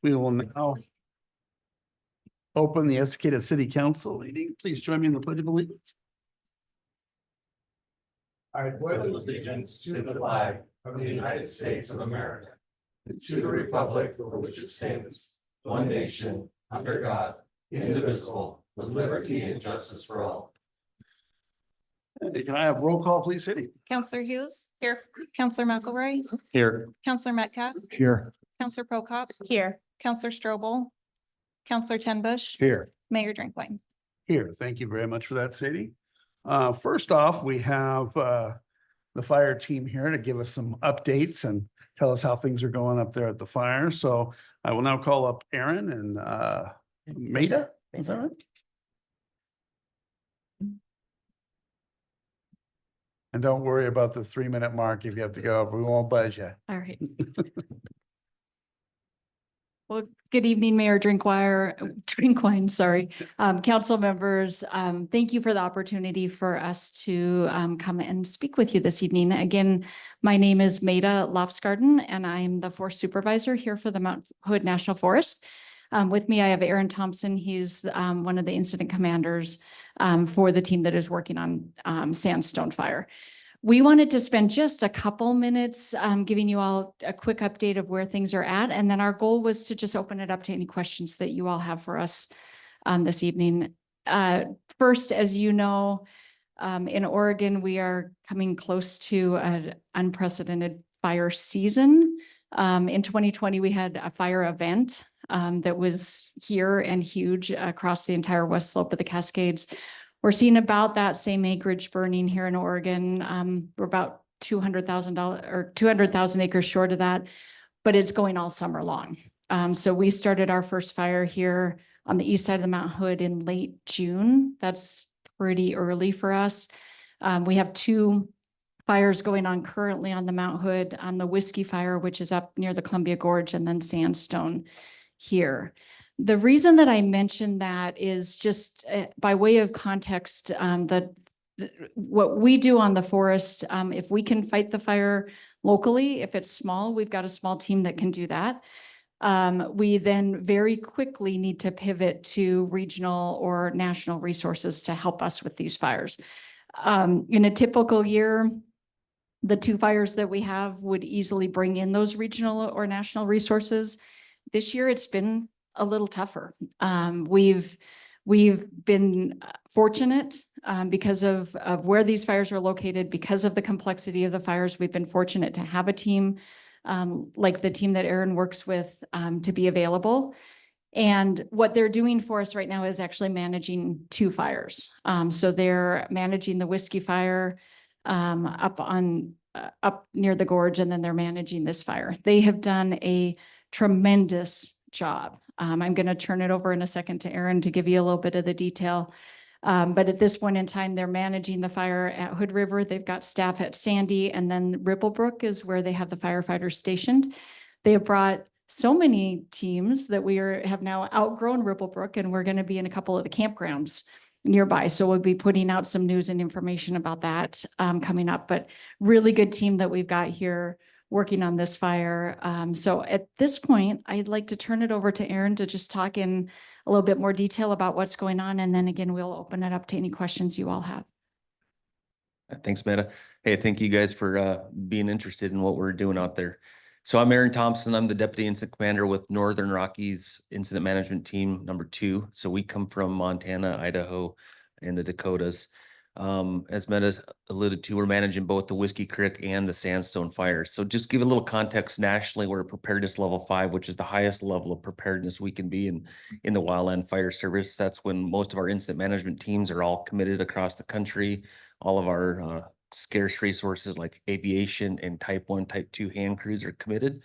We will now open the Estacada City Council meeting. Please join me in the Pledge of Allegiance. I pledge allegiance to the flag of the United States of America, and to the republic for which it stands, one nation, under God, indivisible, with liberty and justice for all. Can I have roll call, please, City? Counselor Hughes. Here. Counselor McElroy. Here. Counselor Metcalf. Here. Counselor Prokop. Here. Counselor Strobel. Counselor Tenbush. Here. Mayor Drinkwine. Here. Thank you very much for that, Sadie. First off, we have the fire team here to give us some updates and tell us how things are going up there at the fire. So I will now call up Aaron and Maida. Is that right? And don't worry about the 3-minute mark if you have to go. We won't buzz you. All right. Well, good evening, Mayor Drinkwine, sorry. Council members, thank you for the opportunity for us to come and speak with you this evening. Again, my name is Maida Lofsgarden, and I'm the forest supervisor here for the Mount Hood National Forest. With me, I have Aaron Thompson. He's one of the incident commanders for the team that is working on Sandstone Fire. We wanted to spend just a couple minutes giving you all a quick update of where things are at. And then our goal was to just open it up to any questions that you all have for us this evening. First, as you know, in Oregon, we are coming close to an unprecedented fire season. In 2020, we had a fire event that was here and huge across the entire west slope of the Cascades. We're seeing about that same acreage burning here in Oregon. We're about $200,000 acres short of that, but it's going all summer long. So we started our first fire here on the east side of the Mount Hood in late June. That's pretty early for us. We have 2 fires going on currently on the Mount Hood, on the Whiskey Fire, which is up near the Columbia Gorge, and then Sandstone here. The reason that I mentioned that is just by way of context, what we do on the forest, if we can fight the fire locally, if it's small, we've got a small team that can do that. We then very quickly need to pivot to regional or national resources to help us with these fires. In a typical year, the 2 fires that we have would easily bring in those regional or national resources. This year, it's been a little tougher. We've been fortunate because of where these fires are located, because of the complexity of the fires. We've been fortunate to have a team like the team that Aaron works with to be available. And what they're doing for us right now is actually managing 2 fires. So they're managing the Whiskey Fire up near the gorge, and then they're managing this fire. They have done a tremendous job. I'm going to turn it over in a second to Aaron to give you a little bit of the detail. But at this point in time, they're managing the fire at Hood River. They've got staff at Sandy, and then Ripplebrook is where they have the firefighters stationed. They have brought so many teams that we have now outgrown Ripplebrook, and we're going to be in a couple of the campgrounds nearby. So we'll be putting out some news and information about that coming up. But really good team that we've got here working on this fire. So at this point, I'd like to turn it over to Aaron to just talk in a little bit more detail about what's going on. And then again, we'll open it up to any questions you all have. Thanks, Maida. Hey, thank you guys for being interested in what we're doing out there. So I'm Aaron Thompson. I'm the Deputy Incident Commander with Northern Rockies Incident Management Team number 2. So we come from Montana, Idaho, and the Dakotas. As Maida alluded to, we're managing both the Whiskey Creek and the Sandstone fires. So just give a little context nationally, we're at preparedness level 5, which is the highest level of preparedness we can be in the Wildland Fire Service. That's when most of our incident management teams are all committed across the country. All of our scarce resources like aviation and type 1, type 2 hand crews are committed.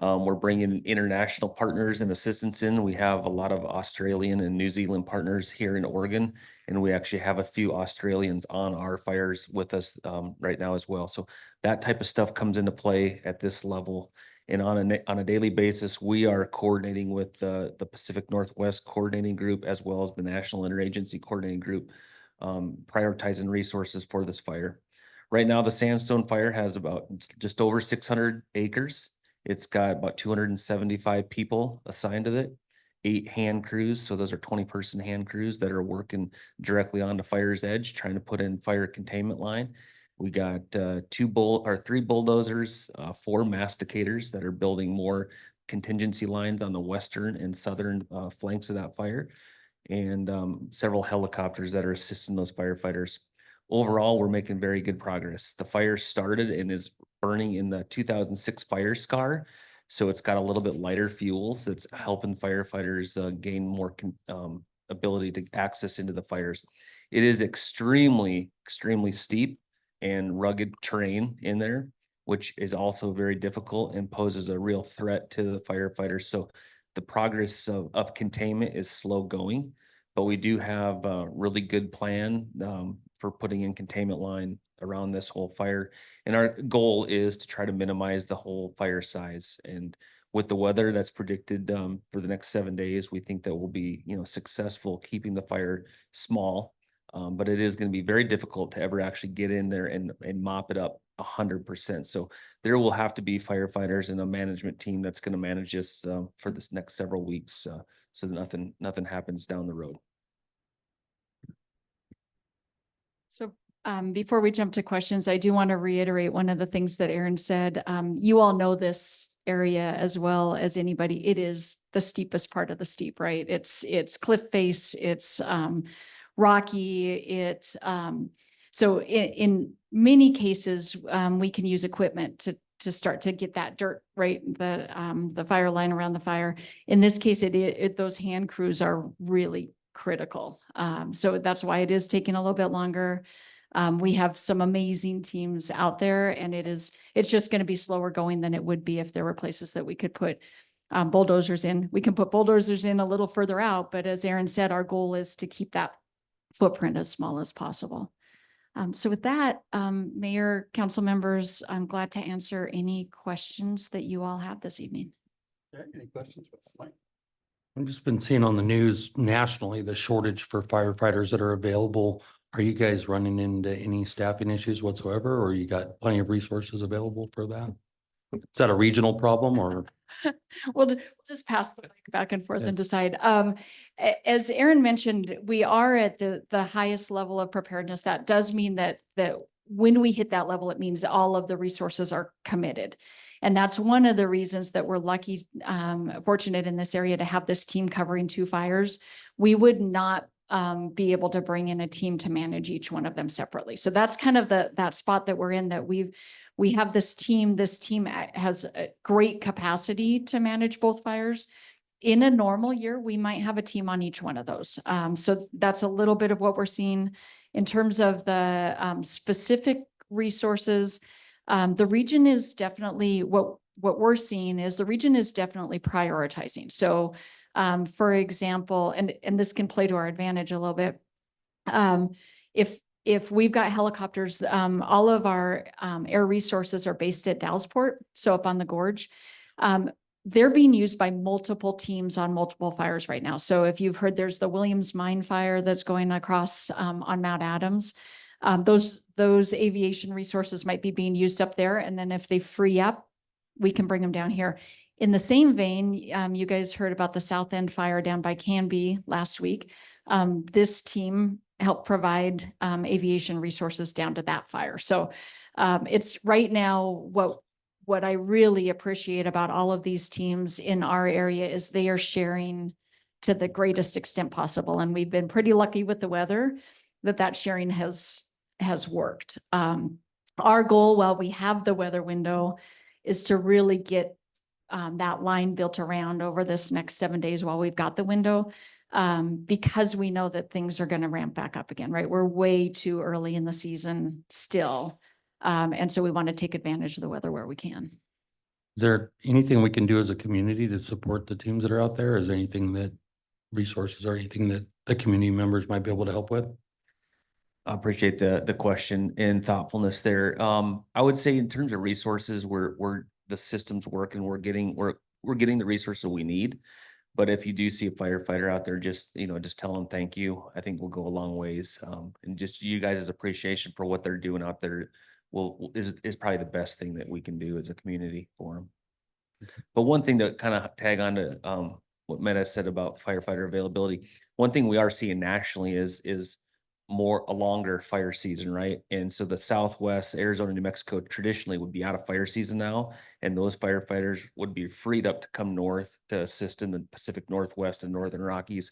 We're bringing international partners and assistance in. We have a lot of Australian and New Zealand partners here in Oregon, and we actually have a few Australians on our fires with us right now as well. So that type of stuff comes into play at this level. And on a daily basis, we are coordinating with the Pacific Northwest Coordinating Group as well as the National Interagency Coordinating Group, prioritizing resources for this fire. Right now, the Sandstone fire has just over 600 acres. It's got about 275 people assigned to it, 8 hand crews. So those are 20-person hand crews that are working directly on the fire's edge, trying to put in fire containment line. We got 3 bulldozers, 4 masticators that are building more contingency lines on the western and southern flanks of that fire, and several helicopters that are assisting those firefighters. Overall, we're making very good progress. The fire started and is burning in the 2006 fire scar. So it's got a little bit lighter fuels. It's helping firefighters gain more ability to access into the fires. It is extremely, extremely steep and rugged terrain in there, which is also very difficult and poses a real threat to the firefighters. So the progress of containment is slow going, but we do have a really good plan for putting in containment line around this whole fire. And our goal is to try to minimize the whole fire size. And with the weather that's predicted for the next 7 days, we think that we'll be, successful keeping the fire small. But it is going to be very difficult to ever actually get in there and mop it up 100%. So there will have to be firefighters and a management team that's going to manage this for this next several weeks, so that nothing happens down the road. So before we jump to questions, I do want to reiterate one of the things that Aaron said. You all know this area as well as anybody. It is the steepest part of the steep, right? It's cliff face, it's rocky. So in many cases, we can use equipment to start to get that dirt, right? The fire line around the fire. In this case, those hand crews are really critical. So that's why it is taking a little bit longer. We have some amazing teams out there, and it's just going to be slower going than it would be if there were places that we could put bulldozers in. We can put bulldozers in a little further out, but as Aaron said, our goal is to keep that footprint as small as possible. So with that, Mayor, council members, I'm glad to answer any questions that you all have this evening. Okay, any questions? Mike? I've just been seeing on the news nationally, the shortage for firefighters that are available. Are you guys running into any staffing issues whatsoever, or you got plenty of resources available for that? Is that a regional problem or? We'll just pass the mic back and forth Yeah. and decide. As Aaron mentioned, we are at the highest level of preparedness. That does mean that when we hit that level, it means all of the resources are committed. And that's one of the reasons that we're lucky, fortunate in this area to have this team covering 2 fires. We would not be able to bring in a team to manage each one of them separately. So that's kind of that spot that we're in, that we have this team. This team has a great capacity to manage both fires. In a normal year, we might have a team on each one of those. So that's a little bit of what we're seeing in terms of the specific resources. The region is definitely what we're seeing is the region is definitely prioritizing. So, for example, and this can play to our advantage a little bit. If we've got helicopters, all of our air resources are based at Dallasport, so up on the gorge. They're being used by multiple teams on multiple fires right now. So if you've heard, there's the Williams Mine fire that's going across on Mount Adams. Those aviation resources might be being used up there. And then if they free up, we can bring them down here. In the same vein, you guys heard about the South End fire down by Canby last week. This team helped provide aviation resources down to that fire. So it's right now what I really appreciate about all of these teams in our area is they are sharing to the greatest extent possible. And we've been pretty lucky with the weather that sharing has worked. Our goal, while we have the weather window, is to really get that line built around over this next 7 days while we've got the window, because we know that things are going to ramp back up again, right? We're way too early in the season still. And so we want to take advantage of the weather where we can. Is there anything we can do as a community to support the teams that are out there? Is there anything that resources or anything that the community members might be able to help with? I appreciate the question and thoughtfulness there. I would say in terms of resources, we're the system's working. We're getting the resources we need. But if you do see a firefighter out there, just tell them thank you. I think we'll go a long ways. And just you guys' appreciation for what they're doing out there is probably the best thing that we can do as a community for them. But one thing to kind of tag on to what Meta said about firefighter availability, one thing we are seeing nationally is a longer fire season, right? And so the Southwest, Arizona, New Mexico traditionally would be out of fire season now, and those firefighters would be freed up to come north to assist in the Pacific Northwest and Northern Rockies.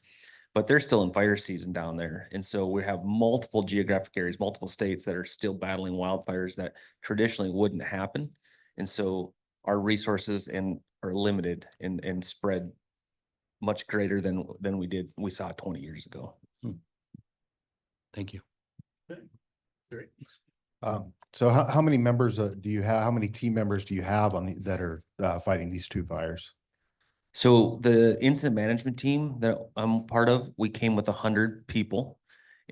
But they're still in fire season down there. And so we have multiple geographic areas, multiple states that are still battling wildfires that traditionally wouldn't happen. And so our resources are limited and spread much greater than we saw 20 years ago. Thank you. Great. So how many members do you have? How many team members do you have that are fighting these two fires? So the incident management team that I'm part of, we came with 100 people.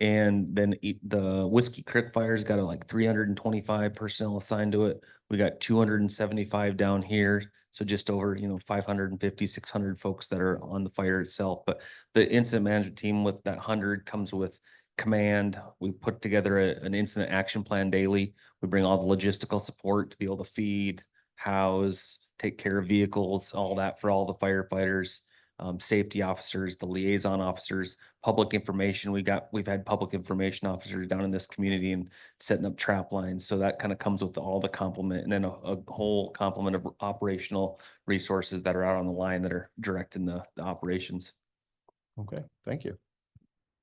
And then the Whiskey Creek Fire's got like 325 personnel assigned to it. We got 275 down here. So just over, 550, 600 folks that are on the fire itself. But the incident management team with that 100 comes with command. We put together an incident action plan daily. We bring all the logistical support to be able to feed, house, take care of vehicles, all that for all the firefighters, safety officers, the liaison officers, public information. We've had public information officers down in this community and setting up trap lines. So that kind of comes with all the complement, and then a whole complement of operational resources that are out on the line that are directing the operations. Okay, thank you.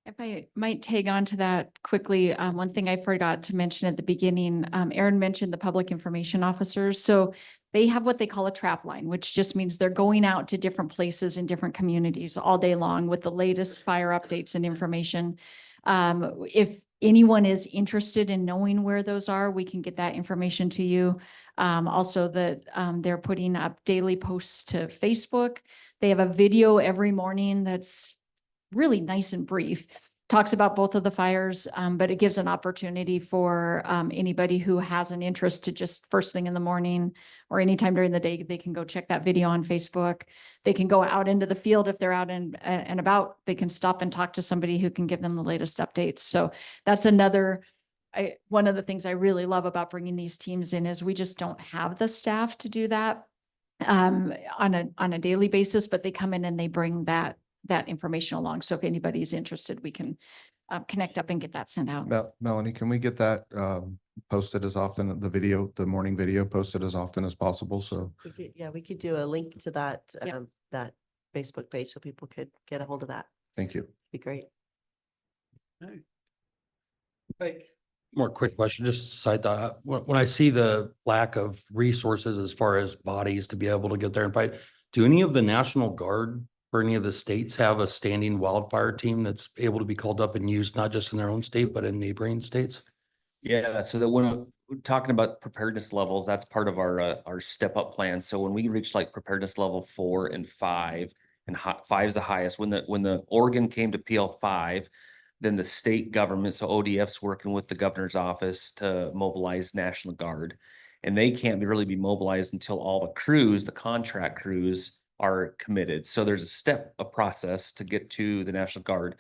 If I might tag on to that quickly, one thing I forgot to mention at the beginning, Aaron mentioned the public information officers. So they have what they call a trap line, which just means they're going out to different places in different communities all day long with the latest fire updates and information. If anyone is interested in knowing where those are, we can get that information to you. Also that they're putting up daily posts to Facebook. They have a video every morning that's really nice and brief, talks about both of the fires, but it gives an opportunity for anybody who has an interest to just first thing in the morning or anytime during the day, they can go check that video on Facebook. They can go out into the field if they're out and about. They can stop and talk to somebody who can give them the latest updates. So that's one of the things I really love about bringing these teams in is we just don't have the staff to do that on a daily basis, but they come in and they bring that information along. So if anybody's interested, we can connect up and get that sent out. Melanie, can we get that posted as often, the morning video posted as often as possible? So We could do a link to that, Yep. that Facebook page so people could get a hold of that. thank you. Be great. Like, More quick question, just a side thought. When I see the lack of resources as far as bodies to be able to get there and fight, do any of the National Guard or any of the states have a standing wildfire team that's able to be called up and used not just in their own state, but in neighboring states? Yeah, so that when we're talking about preparedness levels, that's part of our step up plan. So when we reach like preparedness level 4 and 5, and 5 is the highest, when the Oregon came to PL5, then the state government, so ODF's working with the governor's office to mobilize National Guard, and they can't really be mobilized until all the crews, the contract crews, are committed. So there's a process to get to the National Guard.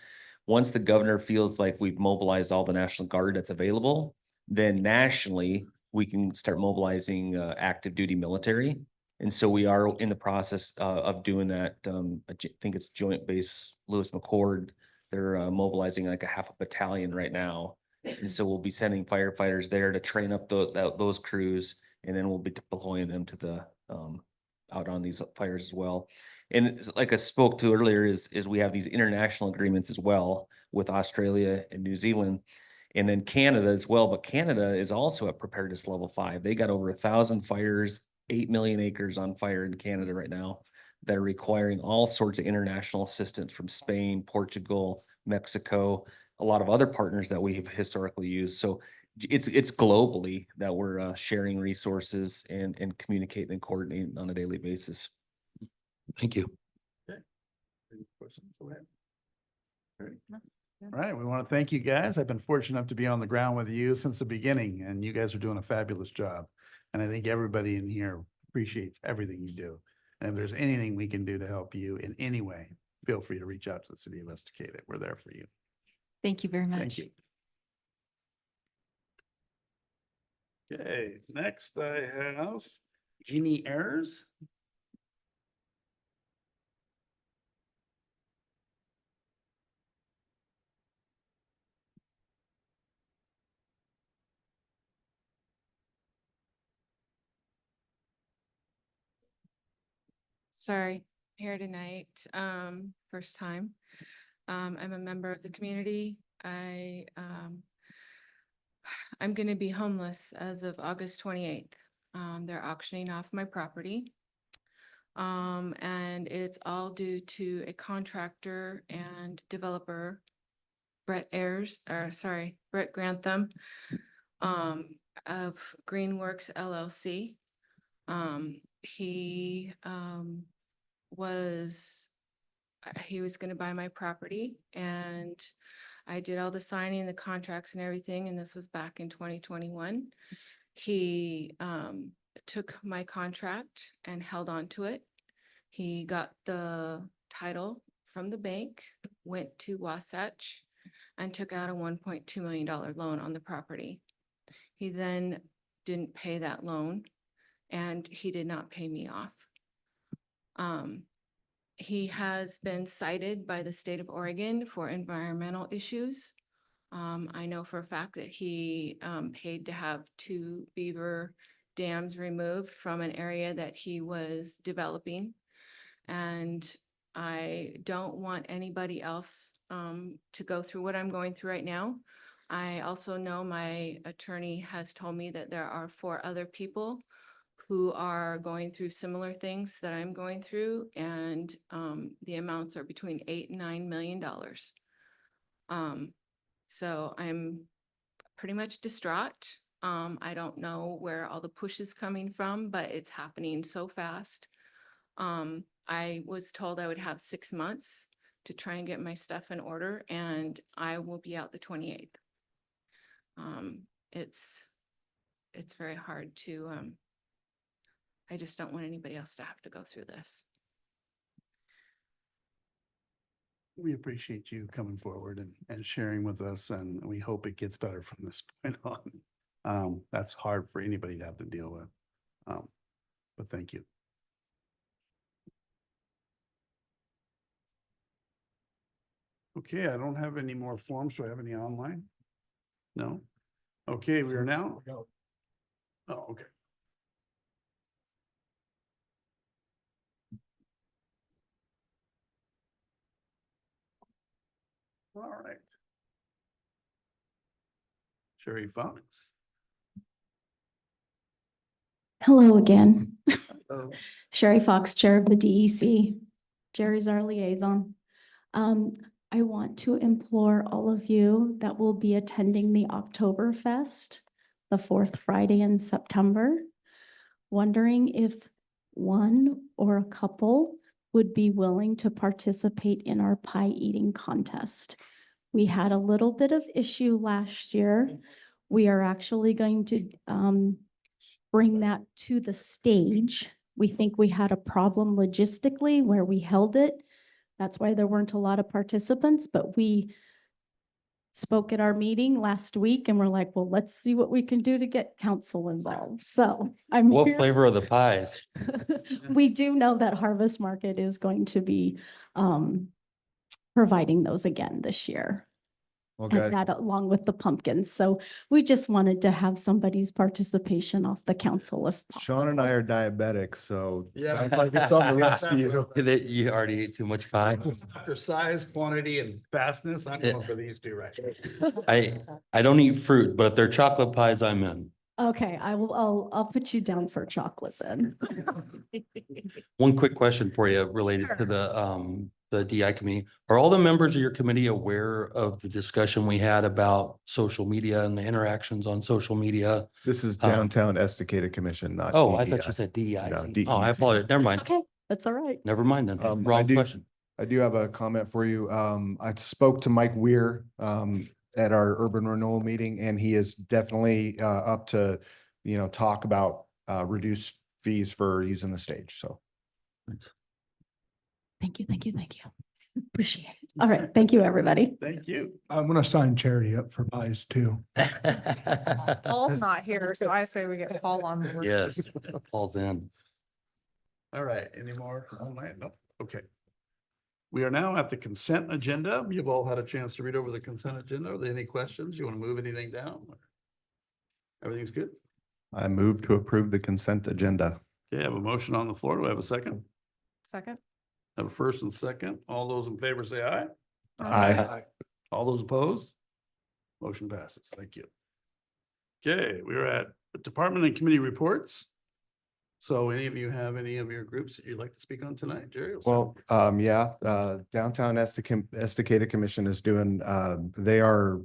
Once the governor feels like we've mobilized all the National Guard that's available, then nationally, we can start mobilizing active duty military. And so we are in the process of doing that. I think it's Joint Base Lewis McChord. They're mobilizing like a half a battalion right now. And so we'll be sending firefighters there to train up those crews, and then we'll be deploying them to the out on these fires as well. And like I spoke to earlier, is we have these international agreements as well with Australia and New Zealand, and then Canada as well. But Canada is also at preparedness level 5. They got over 1,000 fires, 8 million acres on fire in Canada right now that are requiring all sorts of international assistance from Spain, Portugal, Mexico, a lot of other partners that we have historically used. So it's globally that we're sharing resources and communicating and coordinating on a daily basis. Thank you. any questions? Go ahead. All right, we want to thank you guys. I've been fortunate enough to be on the ground with you since the beginning, and you guys are doing a fabulous job. And I think everybody in here appreciates everything you do. And if there's anything we can do to help you in any way, feel free to reach out to the city of Estacada. We're there for you. Thank you very much. Thank you. Okay, next I have Jeannie Ayers. Sorry, here tonight, first time. I'm a member of the community. I'm gonna be homeless as of August 28th. They're auctioning off my property. And it's all due to a contractor and developer, Brett Grantham, of Greenworks LLC. He was gonna buy my property, and I did all the signing, the contracts and everything, and this was back in 2021. He took my contract and held on to it. He got the title from the bank, went to Wasatch, and took out a $1.2 million loan on the property. He then didn't pay that loan, and he did not pay me off. He has been cited by the state of Oregon for environmental issues. I know for a fact that he paid to have 2 beaver dams removed from an area that he was developing. And I don't want anybody else to go through what I'm going through right now. I also know my attorney has told me that there are 4 other people who are going through similar things that I'm going through, and the amounts are between $8 and $9 million. So I'm pretty much distraught. I don't know where all the push is coming from, but it's happening so fast. I was told I would have 6 months to try and get my stuff in order, and I will be out the 28th. It's very hard to, I just don't want anybody else to have to go through this. We appreciate you coming forward and sharing with us, and we hope it gets better from this point on. That's hard for anybody to have to deal with. But thank you. Okay, I don't have any more forms. Do I have any online? No? Okay, we are now. Oh, okay. All right. Sherry Fox. Hello again. Hello. Sherry Fox, Chair of the DEC. Jerry's our liaison. I want to implore all of you that will be attending the Oktoberfest, the 4th Friday in September, wondering if one or a couple would be willing to participate in our pie eating contest. We had a little bit of issue last year. We are actually going to bring that to the stage. We think we had a problem logistically where we held it. That's why there weren't a lot of participants, but we spoke at our meeting last week and we're like, well, let's see what we can do to get council involved. So I'm What here. flavor are the pies? We do know that Harvest Market is going to be providing those again this year. Well, And guys, that along with the pumpkins. So we just wanted to have somebody's participation off the council if possible. Sean and I are diabetics, so Yeah. sounds like it's on the rest of you. You already ate too much pie. After size, quantity, and fastness, I'm going for these 2 right here. I don't eat fruit, but if they're chocolate pies, I'm in. Okay, I'll put you down for chocolate then. One quick question for you related to the DI committee. Are all the members of your committee aware of the discussion we had about social media and the interactions on social media? This is Downtown Estacada Commission, not. Oh, I DEI. thought you said DEI. No, Oh, I DEC. apologize. Never mind. Okay, that's all right. Never mind then. I Wrong do- question. I do have a comment for you. I spoke to Mike Weir at our urban renewal meeting, and he is definitely up to, talk about reduced fees for using the stage. So. Thank you. Appreciate it. All right, thank you, everybody. Thank you. I'm gonna sign Charity up for pies too. Paul's not here, so I say we get Paul on board. Yes, Paul's in. All right, any more online? Nope. Okay. We are now at the consent agenda. You've all had a chance to read over the consent agenda. Are there any questions? You want to move anything down? Everything's good? I move to approve the consent agenda. Okay, I have a motion on the floor. Do I have a second? Second. Have a first and second. All those in favor say aye. Aye. All those opposed? Motion passes. Thank you. Okay, we're at department and committee reports. So any of you have any of your groups that you'd like to speak on tonight, Jerry? Well, yeah, Downtown Estacada Commission is doing, they are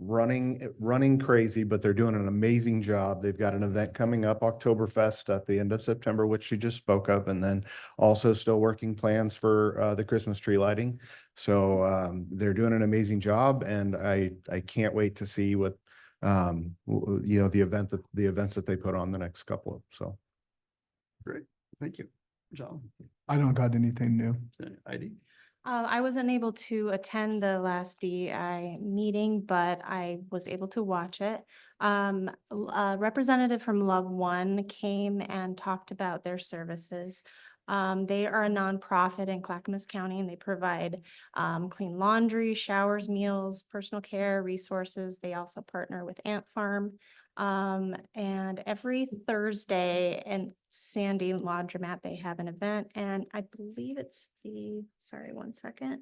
running crazy, but they're doing an amazing job. They've got an event coming up, Oktoberfest at the end of September, which she just spoke of, and then also still working plans for the Christmas tree lighting. So they're doing an amazing job, and I can't wait to see what you know, the events that they put on the next couple of, so. Great, thank you. John? I don't got anything new. Okay, Heidi? I wasn't able to attend the last DEI meeting, but I was able to watch it. A representative from Love One came and talked about their services. They are a nonprofit in Clackamas County, and they provide clean laundry, showers, meals, personal care, resources. They also partner with Ant Farm. And every Thursday in Sandy Laundromat, they have an event, and I believe it's sorry, one second.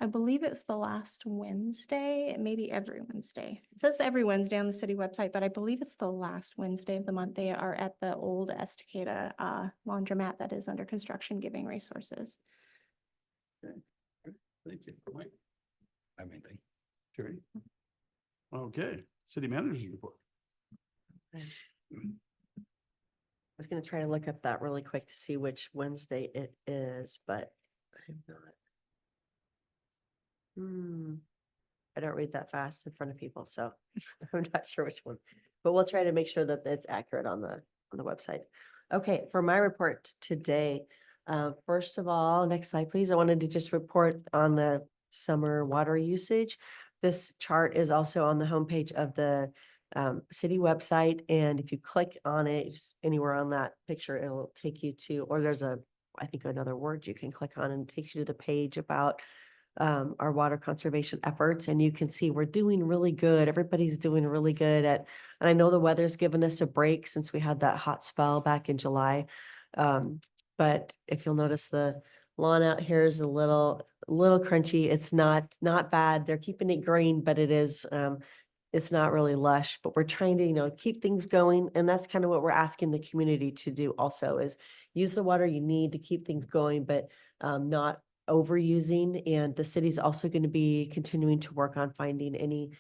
I believe it's the last Wednesday, maybe every Wednesday. It says every Wednesday on the city website, but I believe it's the last Wednesday of the month. They are at the old Estacada laundromat that is under construction, giving resources. Okay, good. Thank you. Mike? I mean, they- Jerry? Okay, city managers report. I was gonna try to look up that really quick to see which Wednesday it is, but I'm not. I don't read that fast in front of people, so I'm not sure which one, but we'll try to make sure that it's accurate on the website. Okay, for my report today, first of all, next slide, please. I wanted to just report on the summer water usage. This chart is also on the homepage of the city website, and if you click on it, just anywhere on that picture, it'll take you to, or there's I think another word you can click on, and it takes you to the page about our water conservation efforts, and you can see we're doing really good. Everybody's doing really good and I know the weather's given us a break since we had that hot spell back in July. But if you'll notice, the lawn out here is a little crunchy. It's not bad. They're keeping it green, but it's not really lush, but we're trying to, keep things going. And that's kind of what we're asking the community to do also, is use the water you need to keep things going, but not overusing. And the city's also going to be continuing to work on finding any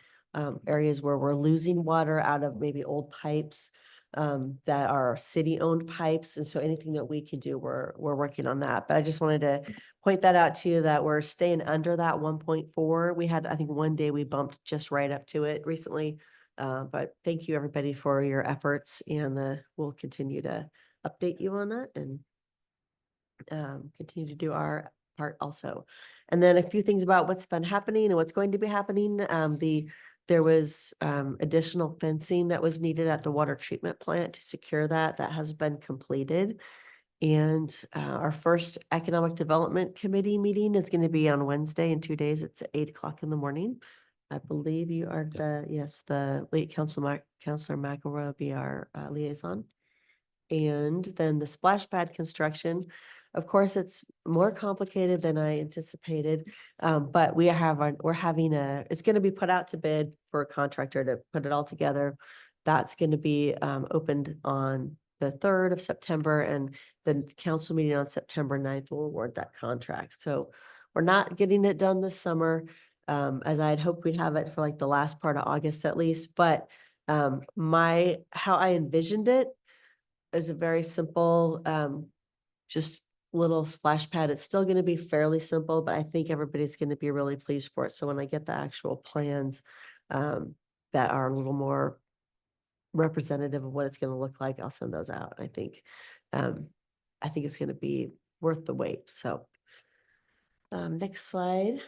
areas where we're losing water out of maybe old pipes that are city-owned pipes. And so anything that we can do, we're working on that. But I just wanted to point that out to you, that we're staying under that 1.4. We had, I think one day we bumped just right up to it recently. But thank you, everybody, for your efforts, and we'll continue to update you on that and continue to do our part also. And then a few things about what's been happening and what's going to be happening. There was additional fencing that was needed at the water treatment plant to secure that. That has been completed. And our first Economic Development Committee meeting is going to be on Wednesday in 2 days. It's at 8 o'clock in the morning. I believe you are the late Councilor McElroy will be our liaison. And then the splash pad construction, of course, it's more complicated than I anticipated. But we're having it's going to be put out to bid for a contractor to put it all together. That's going to be opened on the 3rd of September, and the council meeting on September 9th will award that contract. So we're not getting it done this summer, as I had hoped we'd have it for like the last part of August at least. But how I envisioned it is a very simple, just little splash pad. It's still going to be fairly simple, but I think everybody's going to be really pleased for it. So when I get the actual plans that are a little more representative of what it's going to look like, I'll send those out. I think it's going to be worth the wait. So next slide.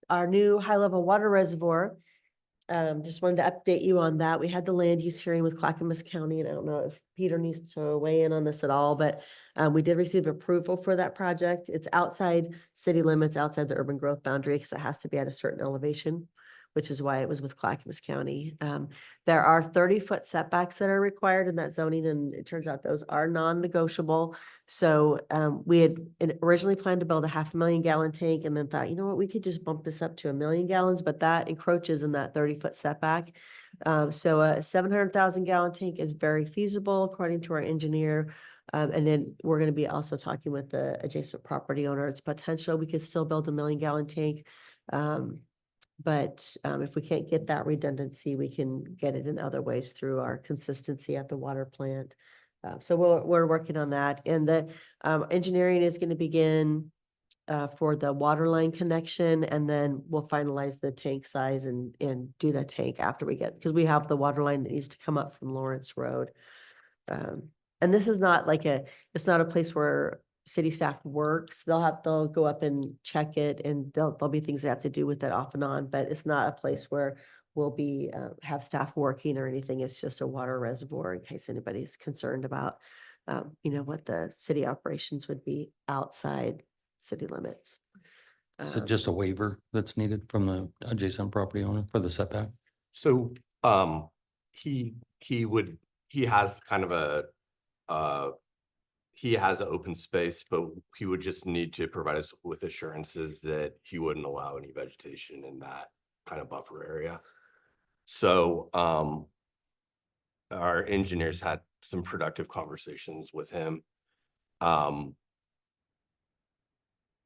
Our new high-level water reservoir. Just wanted to update you on that. We had the land use hearing with Clackamas County, and I don't know if Peter needs to weigh in on this at all, but we did receive approval for that project. It's outside city limits, outside the urban growth boundary, because it has to be at a certain elevation. which is why it was with Clackamas County. There are 30-foot setbacks that are required in that zoning, and it turns out those are non-negotiable. So we had originally planned to build a 500,000 gallon tank and then thought, you know what, we could just bump this up to 1,000,000 gallons, but that encroaches in that 30-foot setback. So a 700,000 gallon tank is very feasible according to our engineer. And then we're going to be also talking with the adjacent property owner. It's potential we could still build a 1,000,000 gallon tank. But if we can't get that redundancy, we can get it in other ways through our consistency at the water plant. So we're working on that. And the engineering is going to begin for the water line connection, and then we'll finalize the tank size and do the tank after we get, because we have the water line that needs to come up from Lawrence Road. And this is not like it's not a place where city staff works. They'll go up and check it, and there'll be things they have to do with it off and on, but it's not a place where we'll be, have staff working or anything. It's just a water reservoir in case anybody's concerned about, what the city operations would be outside city limits. Is it just a waiver that's needed from the adjacent property owner for the setback? So, he has kind of he has an open space, but he would just need to provide us with assurances that he wouldn't allow any vegetation in that kind of buffer area. So, our engineers had some productive conversations with him.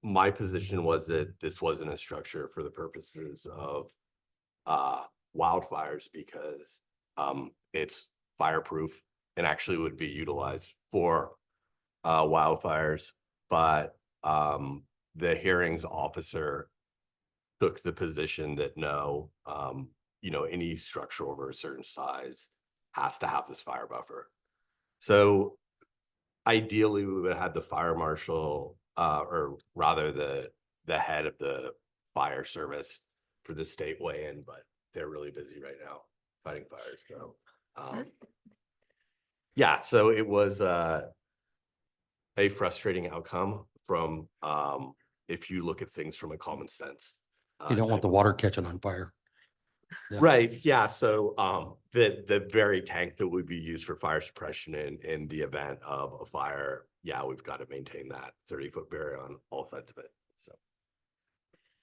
My position was that this wasn't a structure for the purposes of wildfires, because it's fireproof and actually would be utilized for wildfires. But the hearings officer took the position that no, any structure over a certain size has to have this fire buffer. So ideally, we would have had the fire marshal, or rather the head of the fire service for the state weigh in, but they're really busy right now fighting fires. So, yeah, so it was a frustrating outcome from, if you look at things from a common sense. You don't want the water catching on fire. Yeah. Right, yeah, so the very tank that would be used for fire suppression in the event of a fire, yeah, we've got to maintain that 30-foot barrier on all sides of it, so.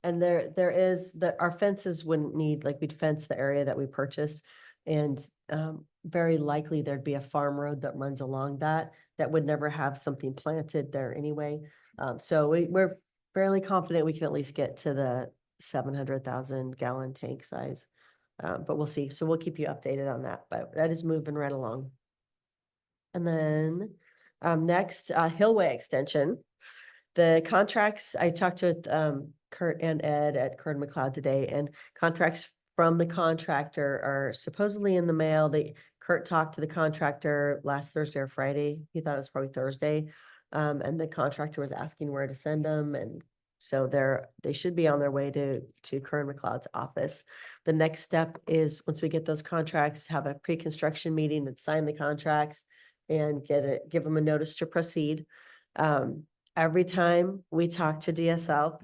And there is our fences wouldn't need, like, we'd fence the area that we purchased, and very likely there'd be a farm road that runs along that would never have something planted there anyway. So we're fairly confident we can at least get to the 700,000 gallon tank size. But we'll see. So we'll keep you updated on that, but that is moving right along. And then next, Hillway extension. The contracts, I talked to Kurt and Ed at Kern McLeod today, and contracts from the contractor are supposedly in the mail. Kurt talked to the contractor last Thursday or Friday. He thought it was probably Thursday. And the contractor was asking where to send them, and so they should be on their way to Kern McLeod's office. The next step is, once we get those contracts, have a pre-construction meeting and sign the contracts and give them a notice to proceed. Every time we talk to DSL,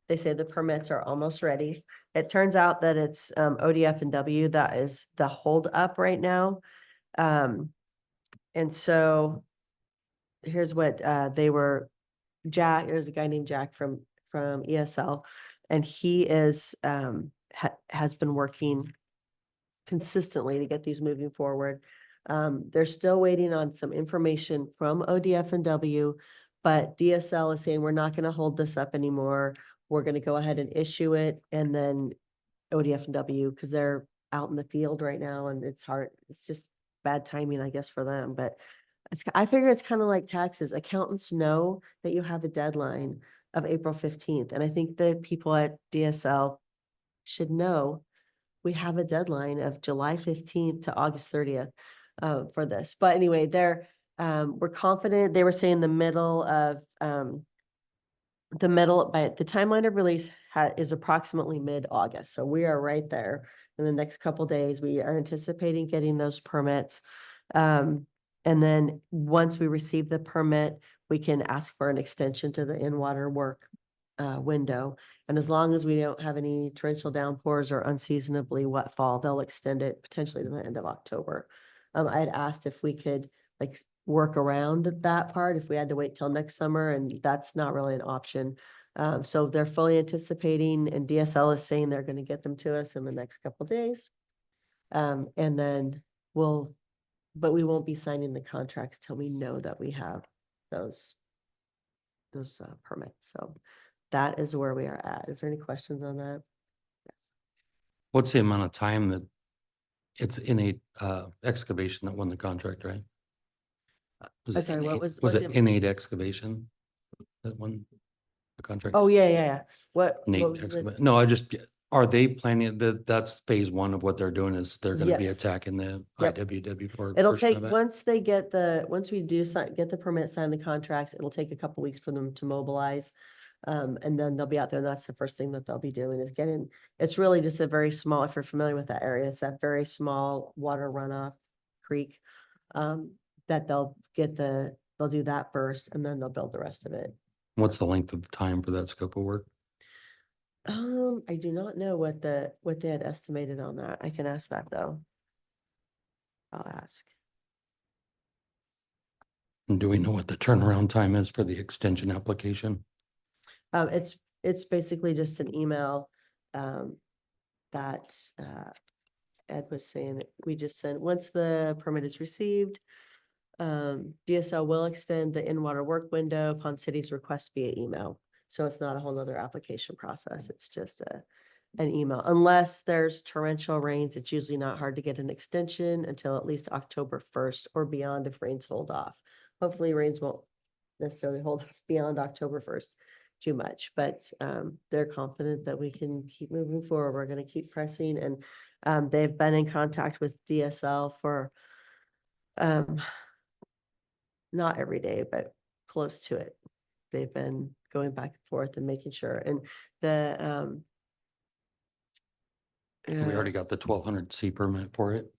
they say the permits are almost ready. It turns out that it's ODF and W that is the hold up right now. And so here's what Jack, there's a guy named Jack from ESL, and he is has been working consistently to get these moving forward. They're still waiting on some information from ODF and W, but DSL is saying we're not going to hold this up anymore. We're going to go ahead and issue it, and then ODF and W, because they're out in the field right now, and it's hard. It's just bad timing, I guess, for them. But I figure it's kind of like taxes. Accountants know that you have a deadline of April 15th. And I think the people at DSL should know we have a deadline of July 15th to August 30th for this. But anyway, we're confident. They were saying the middle, but the timeline of release is approximately mid-August. So we are right there in the next couple of days. We are anticipating getting those permits. And then once we receive the permit, we can ask for an extension to the in-water work window. And as long as we don't have any torrential downpours or unseasonably wet fall, they'll extend it potentially to the end of October. I had asked if we could like work around that part, if we had to wait till next summer, and that's not really an option. So they're fully anticipating, and DSL is saying they're gonna get them to us in the next couple of days. And then but we won't be signing the contracts till we know that we have those permits. So that is where we are at. Is there any questions on that? Yes. What's the amount of time that it's in a excavation that won the contract, right? Was I'm it sorry, what was was it the- innate excavation that won the contract? Oh, yeah. What Nate, was the, no, are they planning that's phase one of what they're doing is they're gonna be Yes. attacking the Yep. IWW part. it'll portion take, of it? once we do get the permit, sign the contracts, it'll take a couple weeks for them to mobilize. And then they'll be out there, and that's the first thing that they'll be doing is it's really just a very small, if you're familiar with that area, it's that very small water runoff creek. That they'll do that first, and then they'll build the rest of it. What's the length of the time for that scope of work? I do not know what they had estimated on that. I can ask that though. I'll ask. And do we know what the turnaround time is for the extension application? It's basically just an email, that, Ed was saying that we just sent, once the permit is received, DSL will extend the in-water work window upon city's request via email. So it's not a whole nother application process. It's just an email. Unless there's torrential rains, it's usually not hard to get an extension until at least October 1st or beyond if rains hold off. Hopefully rains won't necessarily hold off beyond October 1st too much, but they're confident that we can keep moving forward. We're going to keep pressing, and they've been in contact with DSL for not every day, but close to it. They've been going back and forth and making sure, and the We already got the 1200C permit for it.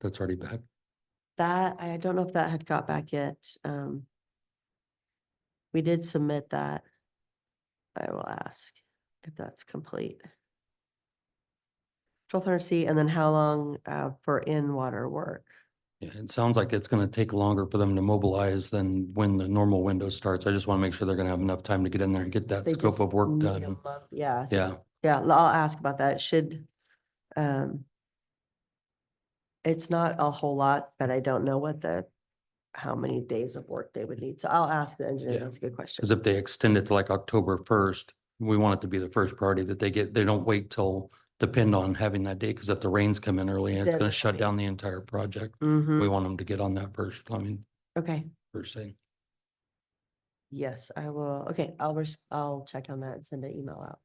That's already back. that, I don't know if that had got back yet. We did submit that. I will ask if that's complete. 1200C, and then how long for in-water work? Yeah, it sounds like it's gonna take longer for them to mobilize than when the normal window starts. I just want to make sure they're gonna have enough time to get in there and get that They scope just of work need a done. month. Yeah. Yeah, Yeah, I'll ask about that. It's not a whole lot, but I don't know how many days of work they would need. So I'll ask the engineer. Yeah. That's a good question. because if they extend it to like October 1st, we want it to be the first priority that they get. They don't wait till depend on having that date, because if the rains come in early, it's Then gonna they'll shut be- down the entire project. Mhm. We want them to get on that first, Okay. first thing. Yes, I will. Okay, I'll check on that and send an email out.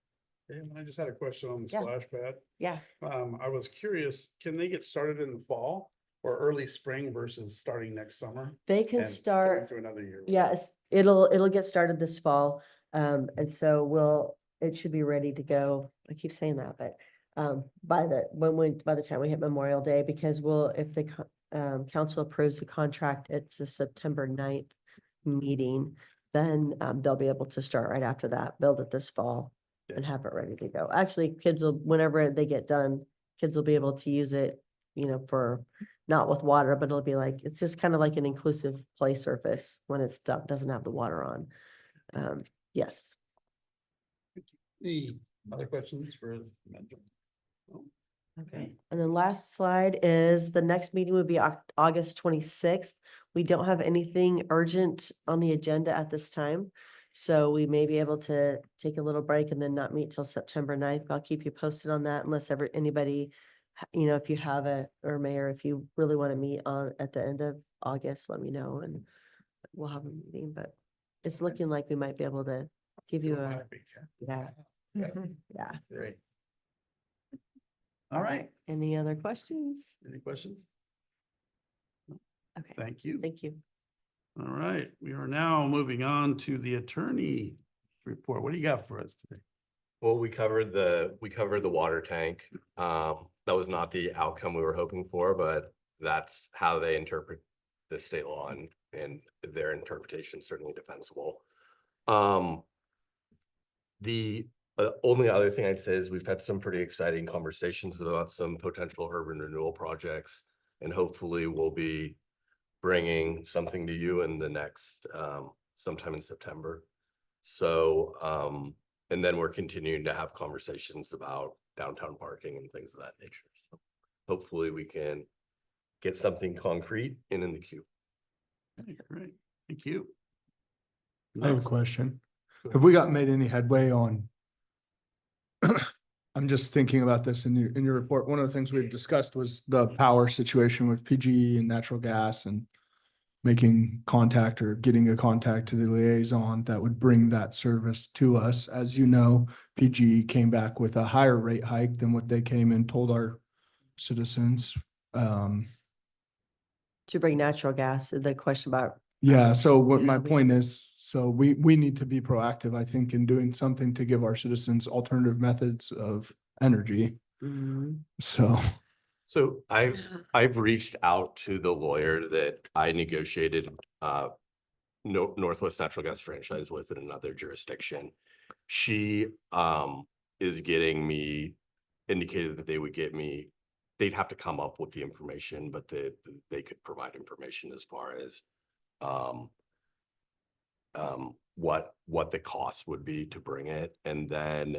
And I just had a question on the Yeah. splash pad. Yeah. I was curious, can they get started in the fall or early spring versus starting next summer? They can and getting start, Through another year. yes, it'll get started this fall. And so it should be ready to go. I keep saying that, but by the time we hit Memorial Day, because if the council approves the contract, it's the September 9th meeting, then they'll be able to start right after that, build it this fall and have it ready to go. Actually, whenever they get done, kids will be able to use it, for not with water, but it'll be like, it's just kind of like an inclusive play surface when it's done, doesn't have the water on. Yes. Any other questions for? Okay, and then last slide is the next meeting would be August 26th. We don't have anything urgent on the agenda at this time. So we may be able to take a little break and then not meet till September 9th. I'll keep you posted on that unless anybody, if you have or Mayor, if you really want to meet at the end of August, let me know and we'll have a meeting, but it's looking like we might be able to give you yeah. Yeah. Great. All right. Any other questions? Any questions? Okay, Thank you. thank you. All right, we are now moving on to the attorney report. What do you got for us today? Well, we covered the water tank. That was not the outcome we were hoping for, but that's how they interpret the state law, and their interpretation is certainly defensible. The only other thing I'd say is we've had some pretty exciting conversations about some potential urban renewal projects, and hopefully we'll be bringing something to you in the next, sometime in September. So, and then we're continuing to have conversations about downtown parking and things of that nature. So hopefully we can get something concrete in the queue. Okay, great. Thank you. I have a question. Have we made any headway on? I'm just thinking about this in your report. One of the things we've discussed was the power situation with PG and natural gas and making contact or getting a contact to the liaison that would bring that service to us. As you know, PG came back with a higher rate hike than what they came and told our citizens. To bring natural gas, the question about, Yeah, so what my Yeah, we- point is, so we need to be proactive, I think, in doing something to give our citizens alternative methods of energy. So, So I've reached out to the lawyer that I negotiated Northwest Natural Gas franchise with in another jurisdiction. She is getting me indicated that they would get me, they'd have to come up with the information, but they could provide information as far as what the cost would be to bring it. And then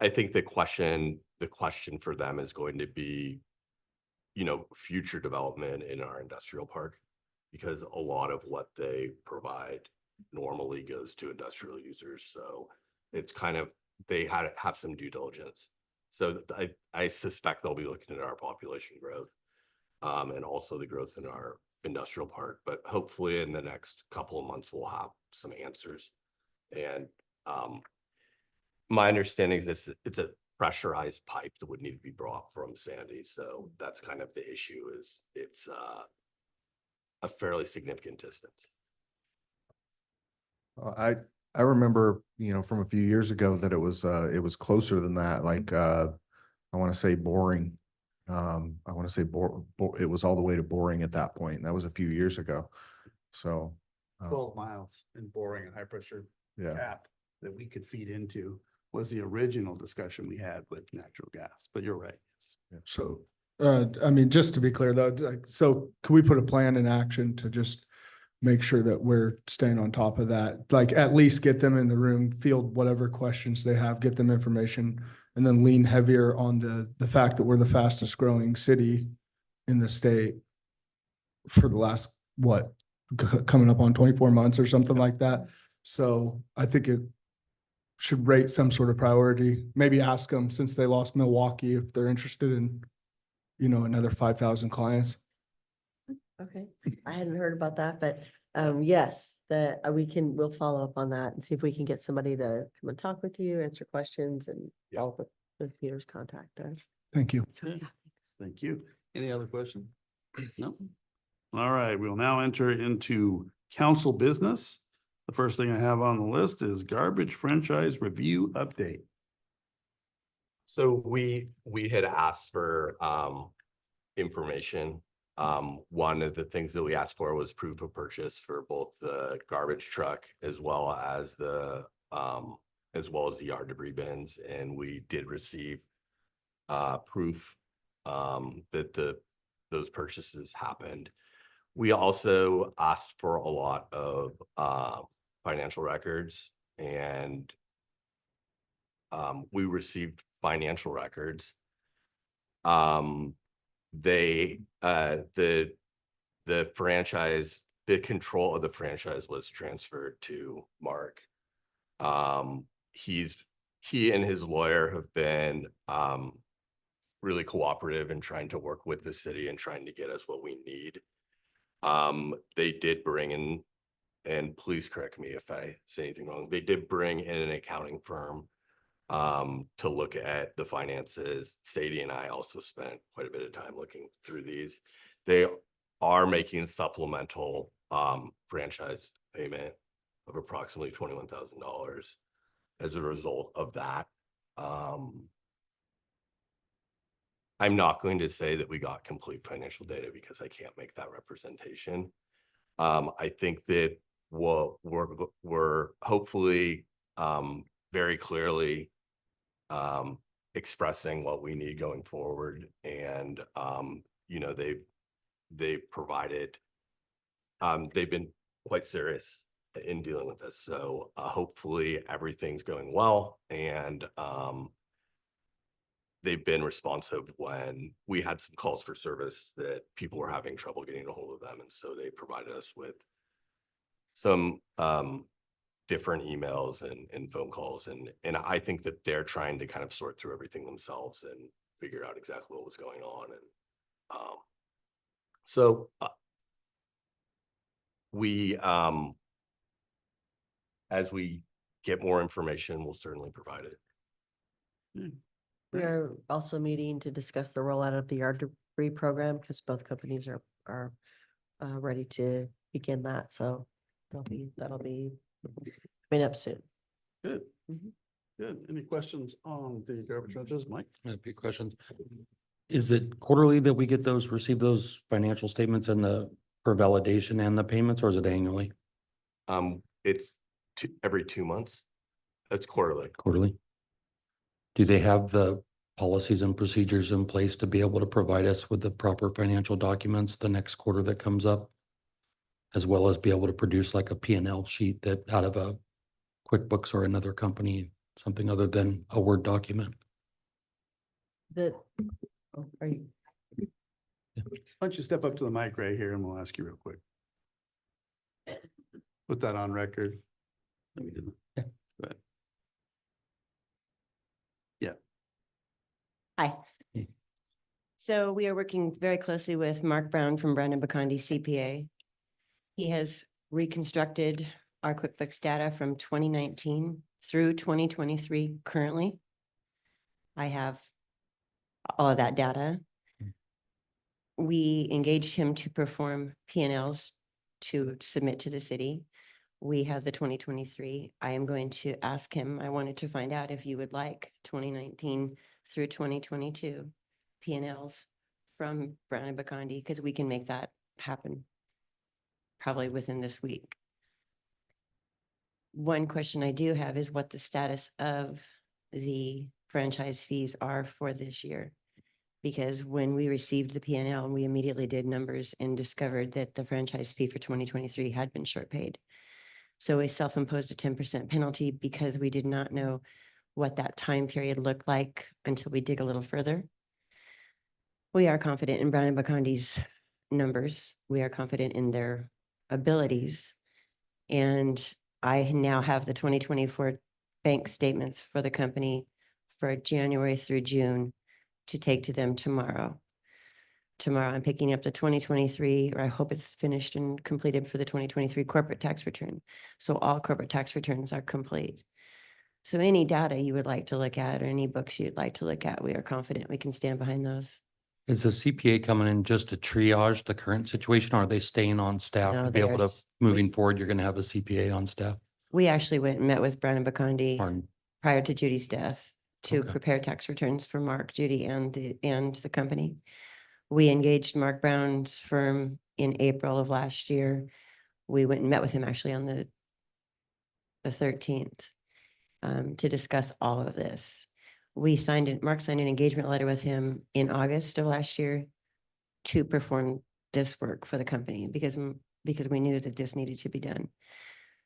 I think the question for them is going to be, future development in our industrial park, because a lot of what they provide normally goes to industrial users. So it's kind of, they had to have some due diligence. So I suspect they'll be looking at our population growth and also the growth in our industrial park, but hopefully in the next couple of months, we'll have some answers. And my understanding is this, it's a pressurized pipe that would need to be brought from Sandy. So that's kind of the issue, is it's a fairly significant distance. I remember, from a few years ago that it was closer than that. Like, I want to say Boring. I want to say it was all the way to Boring at that point. And that was a few years ago. So, 12 miles in boring and high pressure yeah. cap that we could feed into was the original discussion we had with natural gas, but you're right. so, I mean, just to be clear though, so can we put a plan in action to just make sure that we're staying on top of that? Like at least get them in the room, field whatever questions they have, get them information, and then lean heavier on the fact that we're the fastest growing city in the state for the last, coming up on 24 months or something like that. So I think it should rate some sort of priority. Maybe ask them, since they lost Milwaukee, if they're interested in, another 5,000 clients. okay, I hadn't heard about that, but yes, that we'll follow up on that and see if we can get somebody to come and talk with you, answer questions, and follow up with Peter's contact us. Thank you. So, yeah. Thank you. Any other question? No. All right, we'll now enter into council business. The first thing I have on the list is garbage franchise review update. So we had asked for information. One of the things that we asked for was proof of purchase for both the garbage truck as well as the yard debris bins, and we did receive proof that those purchases happened. We also asked for a lot of financial records, and we received financial records. The franchise, the control of the franchise was transferred to Mark. He and his lawyer have been really cooperative in trying to work with the city and trying to get us what we need. They did bring in, and please correct me if I say anything wrong, they did bring in an accounting firm to look at the finances. Sadie and I also spent quite a bit of time looking through these. They are making a supplemental franchise payment of approximately $21,000 as a result of that. I'm not going to say that we got complete financial data because I can't make that representation. I think that we're hopefully very clearly expressing what we need going forward. And you know, they've provided, they've been quite serious in dealing with this. So hopefully everything's going well. And they've been responsive when we had some calls for service that people were having trouble getting a hold of them. And so they provided us with some different emails and phone calls. And I think that they're trying to kind of sort through everything themselves and figure out exactly what was going on. And so we, as we get more information, we'll certainly provide it. We are also meeting to discuss the rollout of the yard debris program because both companies are ready to begin that. So that'll be coming up soon. Good, Mhm. good. Any questions on the garbage charges, Mike? A few questions. Is it quarterly that we get those, receive those financial statements and for validation and the payments, or is it annually? It's every 2 months. It's quarterly. Quarterly? Do they have the policies and procedures in place to be able to provide us with the proper financial documents the next quarter that comes up? As well as be able to produce like a P&L sheet that out of a QuickBooks or another company, something other than a Word document? Are you? Why don't you step up to the mic right here and we'll ask you real quick. Put that on record. Let me do that. Yeah. Go ahead. Yeah. Hi. Hey. So we are working very closely with Mark Brown from Brown and Bacondi CPA. He has reconstructed our QuickBooks data from 2019 through 2023 currently. I have all of that data. We engaged him to perform P&Ls to submit to the city. We have the 2023. I am going to ask him, I wanted to find out if you would like 2019 through 2022 P&Ls from Brown and Bacondi, because we can make that happen probably within this week. One question I do have is what the status of the franchise fees are for this year. Because when we received the P&L, we immediately did numbers and discovered that the franchise fee for 2023 had been short paid. So we self-imposed a 10% penalty because we did not know what that time period looked like until we dig a little further. We are confident in Brown and Bacondi's numbers. We are confident in their abilities. And I now have the 2024 bank statements for the company for January through June to take to them tomorrow. Tomorrow I'm picking up the 2023, or I hope it's finished and completed for the 2023 corporate tax return. So all corporate tax returns are complete. So any data you would like to look at or any books you'd like to look at, we are confident we can stand behind those. Is the CPA coming in just to triage the current situation, or are they staying on staff No, to be they able are to, moving forward, you're going to have a CPA on staff? We actually went and met with Brown and Bacondi Pardon? prior to Judy's death to Okay. prepare tax returns for Mark, Judy, and the company. We engaged Mark Brown's firm in April of last year. We went and met with him actually on the 13th to discuss all of this. Mark signed an engagement letter with him in August of last year to perform this work for the company because we knew that this needed to be done.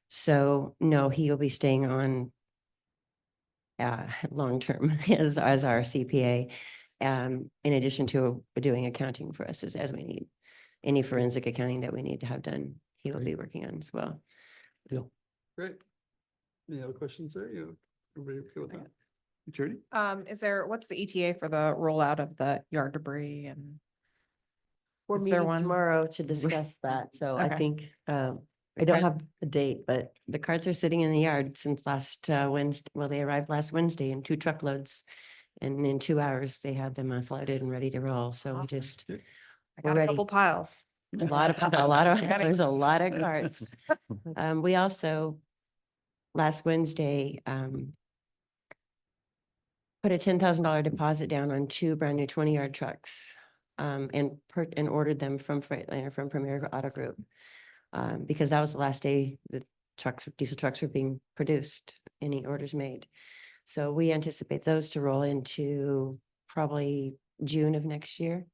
So no, he will be staying on long-term as our CPA, in addition to doing accounting for us as we need. Any forensic accounting that we need to have done, he will be working on as well. Deal. Great. Any other questions there? Everybody okay with that? Judy? What's the ETA for the rollout of the yard debris and? We're Is there meeting one? tomorrow to discuss that. So I Okay. think, I don't have a date, but The carts are sitting in the yard since last Wednesday. Well, they arrived last Wednesday in 2 truckloads. And in 2 hours, they had them flooded and ready to roll. So we Awesome. just, I we're got a ready. couple piles. A lot of, there's a lot of carts. We also, last Wednesday, put a $10,000 deposit down on 2 brand new 20-yard trucks, and ordered them from Freightliner, from Premier Auto Group. because that was the last day the diesel trucks were being produced, any orders made. So we anticipate those to roll into probably June of next year.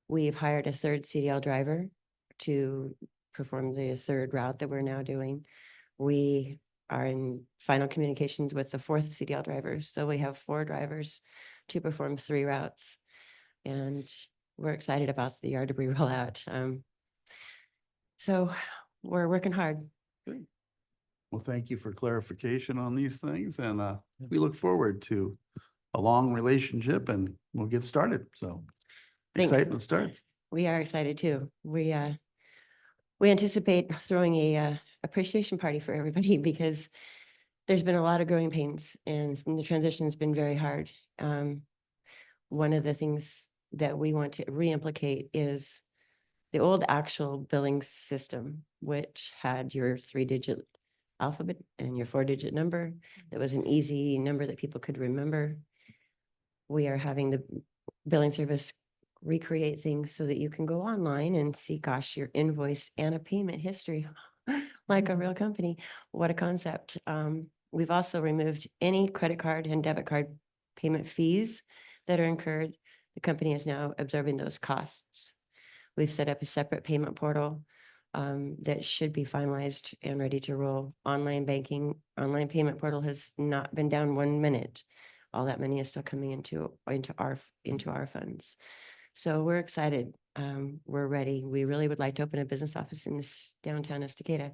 We've hired a third CDL driver to perform the third route that we're now doing. We are in final communications with the fourth CDL driver. So we have 4 drivers to perform 3 routes. And we're excited about the yard debris rollout. So we're working hard. Well, thank you for clarification on these things, and we look forward to a long relationship, and we'll get started. So Thanks. excitement starts. We are excited too. We anticipate throwing a appreciation party for everybody because there's been a lot of growing pains and the transition's been very hard. One of the things that we want to re-implicate is the old actual billing system, which had your 3-digit alphabet and your 4-digit number. That was an easy number that people could remember. We are having the billing service recreate things so that you can go online and see, gosh, your invoice and a payment history like a real company. What a concept. We've also removed any credit card and debit card payment fees that are incurred. The company is now absorbing those costs. We've set up a separate payment portal that should be finalized and ready to roll. Online banking, online payment portal has not been down 1 minute. All that money is still coming into our funds. So we're excited. We're ready. We really would like to open a business office in this downtown Estacada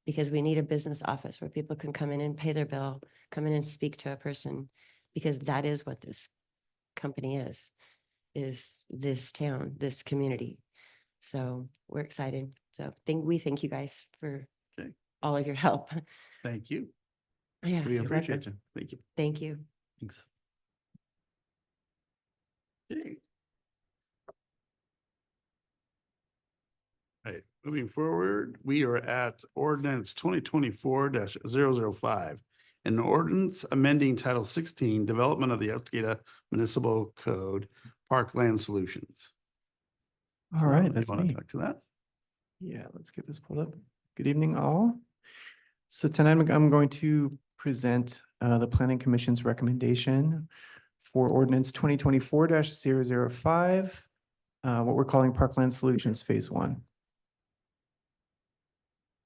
because we need a business office where people can come in and pay their bill, come in and speak to a person, because that is what this company is this town, this community. So we're excited. So we thank you guys for all of your help. Thank you. Yeah, We you're appreciate welcome. you. Thank you. Thank you. Thanks. Okay. All right, moving forward, we are at ordinance 2024-005. An ordinance amending Title 16, Development of the Estacada Municipal Code, Parkland Solutions. All right, You that's want to me. talk to that? Yeah, let's get this pulled up. Good evening, all. So tonight I'm going to present the Planning Commission's recommendation for ordinance 2024-005, what we're calling Parkland Solutions Phase 1.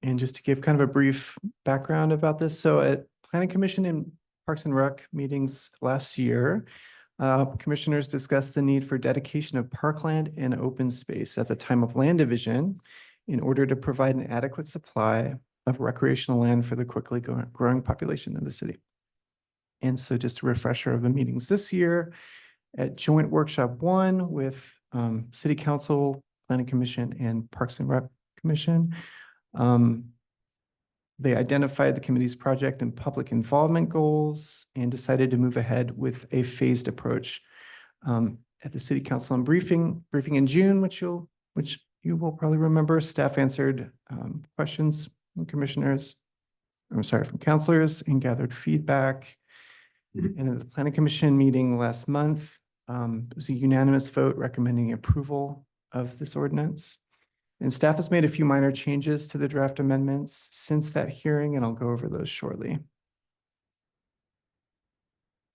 And just to give kind of a brief background about this, so at Planning Commission and Parks and Rec meetings last year, commissioners discussed the need for dedication of parkland and open space at the time of land division in order to provide an adequate supply of recreational land for the quickly growing population of the city. And so just a refresher of the meetings this year, at Joint Workshop 1 with City Council, Planning Commission, and Parks and Rec Commission, they identified the committee's project and public involvement goals and decided to move ahead with a phased approach. At the City Council and briefing in June, which you will probably remember, staff answered questions from from counselors and gathered feedback. And at the Planning Commission meeting last month, it was a unanimous vote recommending approval of this ordinance. And staff has made a few minor changes to the draft amendments since that hearing, and I'll go over those shortly.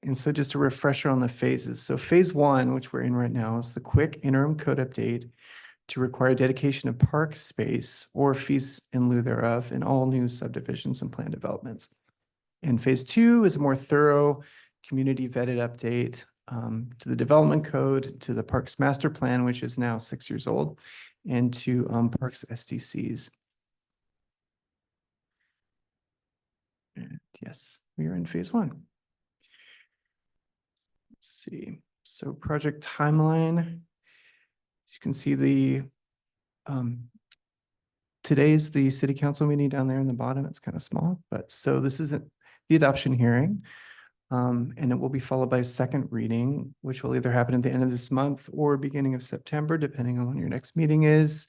And so just a refresher on the phases. So phase 1, which we're in right now, is the quick interim code update to require dedication of park space or fees in lieu thereof in all new subdivisions and plan developments. And phase 2 is a more thorough community vetted update to the development code, to the parks master plan, which is now 6 years old, and to parks SDCs. And yes, we are in phase 1. Let's see. So project timeline. As you can see, today's the city council meeting down there in the bottom. It's kind of small, but so this isn't the adoption hearing. And it will be followed by a second reading, which will either happen at the end of this month or beginning of September, depending on when your next meeting is.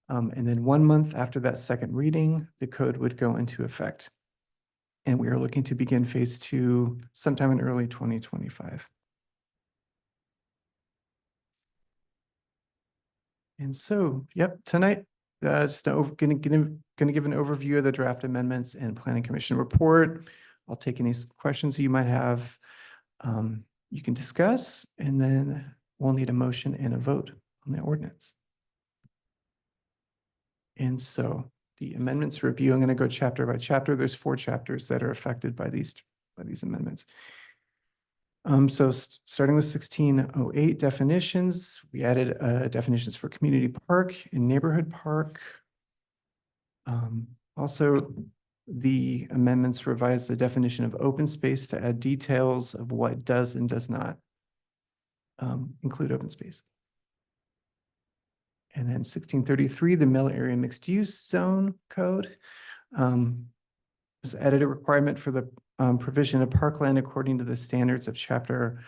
And then 1 month after that second reading, the code would go into effect. And we are looking to begin phase 2 sometime in early 2025. And so, yep, tonight gonna give an overview of the draft amendments and planning commission report. I'll take any questions you might have. You can discuss, and then we'll need a motion and a vote on the ordinance. And so the amendments review, I'm going to go chapter by chapter. There's 4 chapters that are affected by these amendments. Starting with 1608 definitions, we added definitions for community park and neighborhood park. Also, the amendments revise the definition of open space to add details of what does and does not include open space. And then 1633, the Mill Area Mixed Use Zone Code was added a requirement for the provision of parkland according to the standards of chapter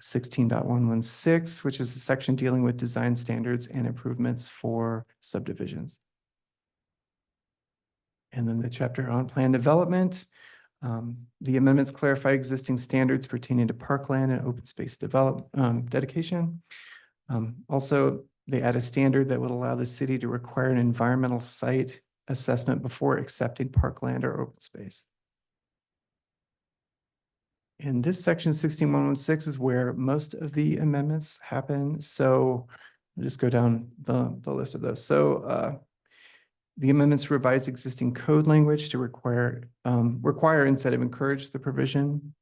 16.116, which is a section dealing with design standards and improvements for subdivisions. And then the chapter on plan development. The amendments clarify existing standards pertaining to parkland and open space dedication. Also, they add a standard that would allow the city to require an environmental site assessment before accepting parkland or open space. And this section 16.116 is where most of the amendments happen. So I'll just go down the list of those. So the amendments revise existing code language to require instead of encourage the provision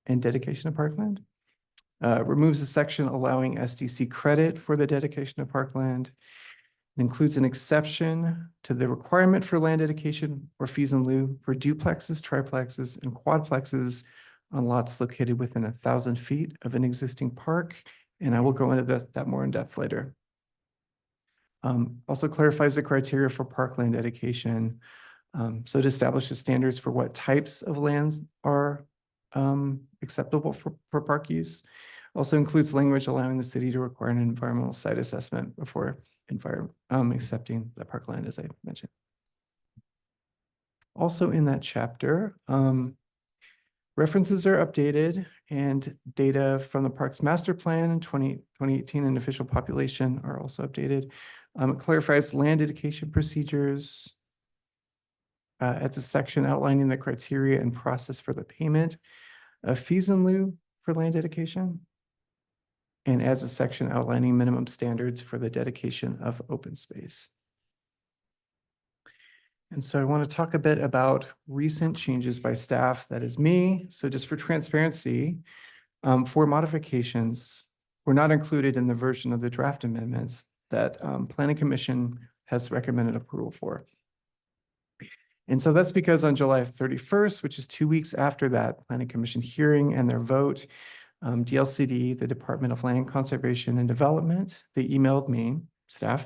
and dedication of parkland. Removes a section allowing SDC credit for the dedication of parkland. It includes an exception to the requirement for land dedication or fees in lieu for duplexes, triplexes, and quadplexes on lots located within 1,000 feet of an existing park. And I will go into that more in depth later. Also clarifies the criteria for parkland dedication. So it establishes standards for what types of lands are acceptable for park use. Also includes language allowing the city to require an environmental site assessment before accepting the parkland, as I mentioned. Also in that chapter, references are updated and data from the parks master plan in 2018 and official population are also updated. It clarifies land dedication procedures. It's a section outlining the criteria and process for the payment of fees in lieu for land dedication, and adds a section outlining minimum standards for the dedication of open space. And so I want to talk a bit about recent changes by staff. That is me. So just for transparency, for modifications were not included in the version of the draft amendments that Planning Commission has recommended approval for. And so that's because on July 31st, which is 2 weeks after that Planning Commission hearing and their vote, DLCD, the Department of Land Conservation and Development, they emailed me, staff,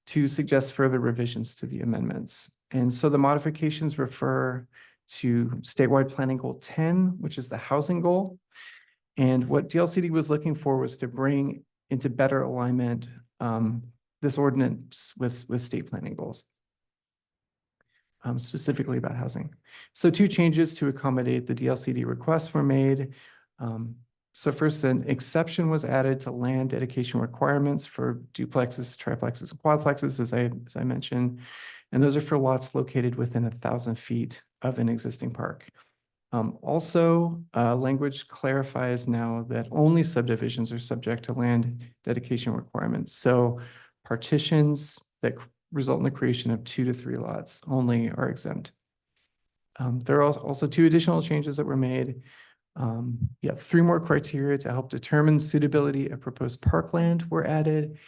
to suggest further revisions to the amendments. And so the modifications refer to statewide planning goal 10, which is the housing goal. And what DLCD was looking for was to bring into better alignment this ordinance with state planning goals. Specifically about housing. So 2 changes to accommodate the DLCD requests were made. So first, an exception was added to land dedication requirements for duplexes, triplexes, and quadplexes, as I mentioned, and those are for lots located within 1,000 feet of an existing park. Also, language clarifies now that only subdivisions are subject to land dedication requirements. So partitions that result in the creation of 2 to 3 lots only are exempt. There are also 2 additional changes that were made. 3 more criteria to help determine suitability of proposed parkland were added,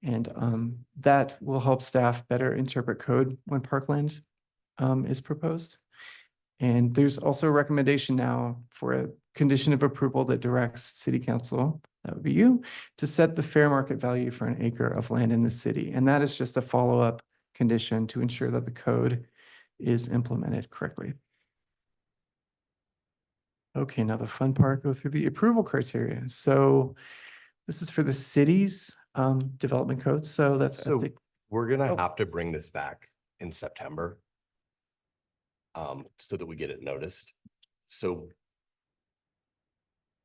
and that will help staff better interpret code when parkland is proposed. And there's also a recommendation now for a condition of approval that directs City Council, that would be you, to set the fair market value for an acre of land in the city. And that is just a follow-up condition to ensure that the code is implemented correctly. Okay, now the fun part, go through the approval criteria. So this is for the city's development code. So that's So we're gonna have to bring this back in September so that we get it noticed. So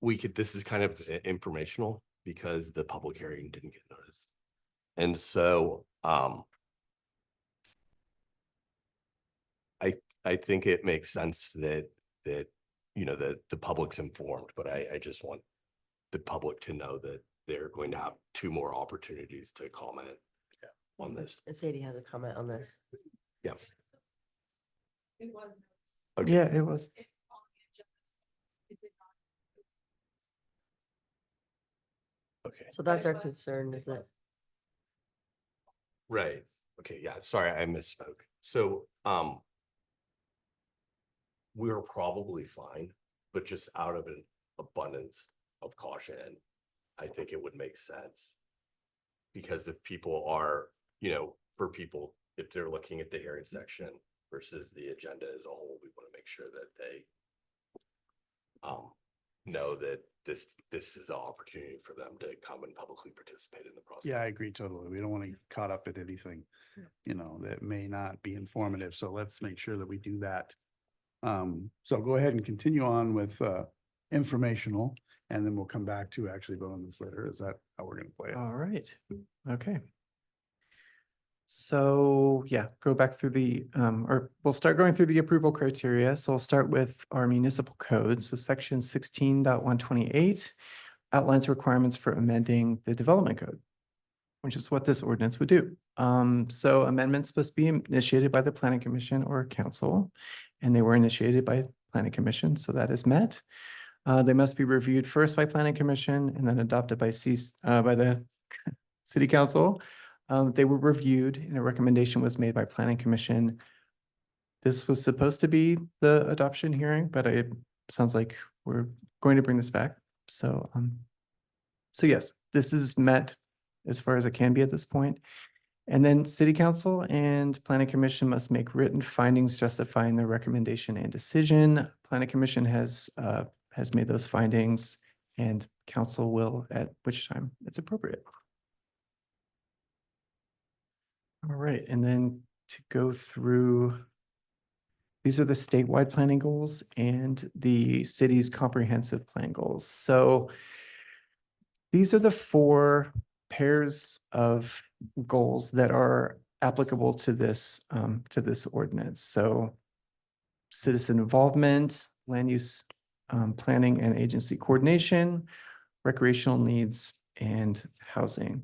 this is kind of informational because the public hearing didn't get noticed. And so I think it makes sense that, you know, that the public's informed, but I just want the public to know that they're going to have 2 more opportunities to comment on this. And Sadie has a comment on this. Yeah. Yeah, it was. Okay, So that's our concern is that right. Okay, yeah, sorry, I misspoke. So, we're probably fine, but just out of an abundance of caution, I think it would make sense. Because if people are, you know, for people, if they're looking at the hearing section versus the agenda as a whole, we want to make sure that they know that this is an opportunity for them to come and publicly participate in the process. Yeah, I agree totally. We don't want to get caught up in anything, you know, that may not be informative. So let's make sure that we do that. So go ahead and continue on with informational, and then we'll come back to actually vote on this later. Is that how we're going to play it? All right, okay. So yeah, go back through or we'll start going through the approval criteria. So I'll start with our municipal code. So section 16.128 outlines requirements for amending the development code, which is what this ordinance would do. So amendments must be initiated by the planning commission or council, and they were initiated by planning commission, so that is met. They must be reviewed first by planning commission and then adopted by the city council. They were reviewed and a recommendation was made by planning commission. This was supposed to be the adoption hearing, but it sounds like we're going to bring this back. So, so yes, this is met as far as it can be at this point. And then city council and planning commission must make written findings justifying their recommendation and decision. Planning commission has made those findings and council will at which time it's appropriate. All right, and then to go through, these are the statewide planning goals and the city's comprehensive plan goals. So these are the 4 pairs of goals that are applicable to this ordinance. So citizen involvement, land use planning and agency coordination, recreational needs, and housing.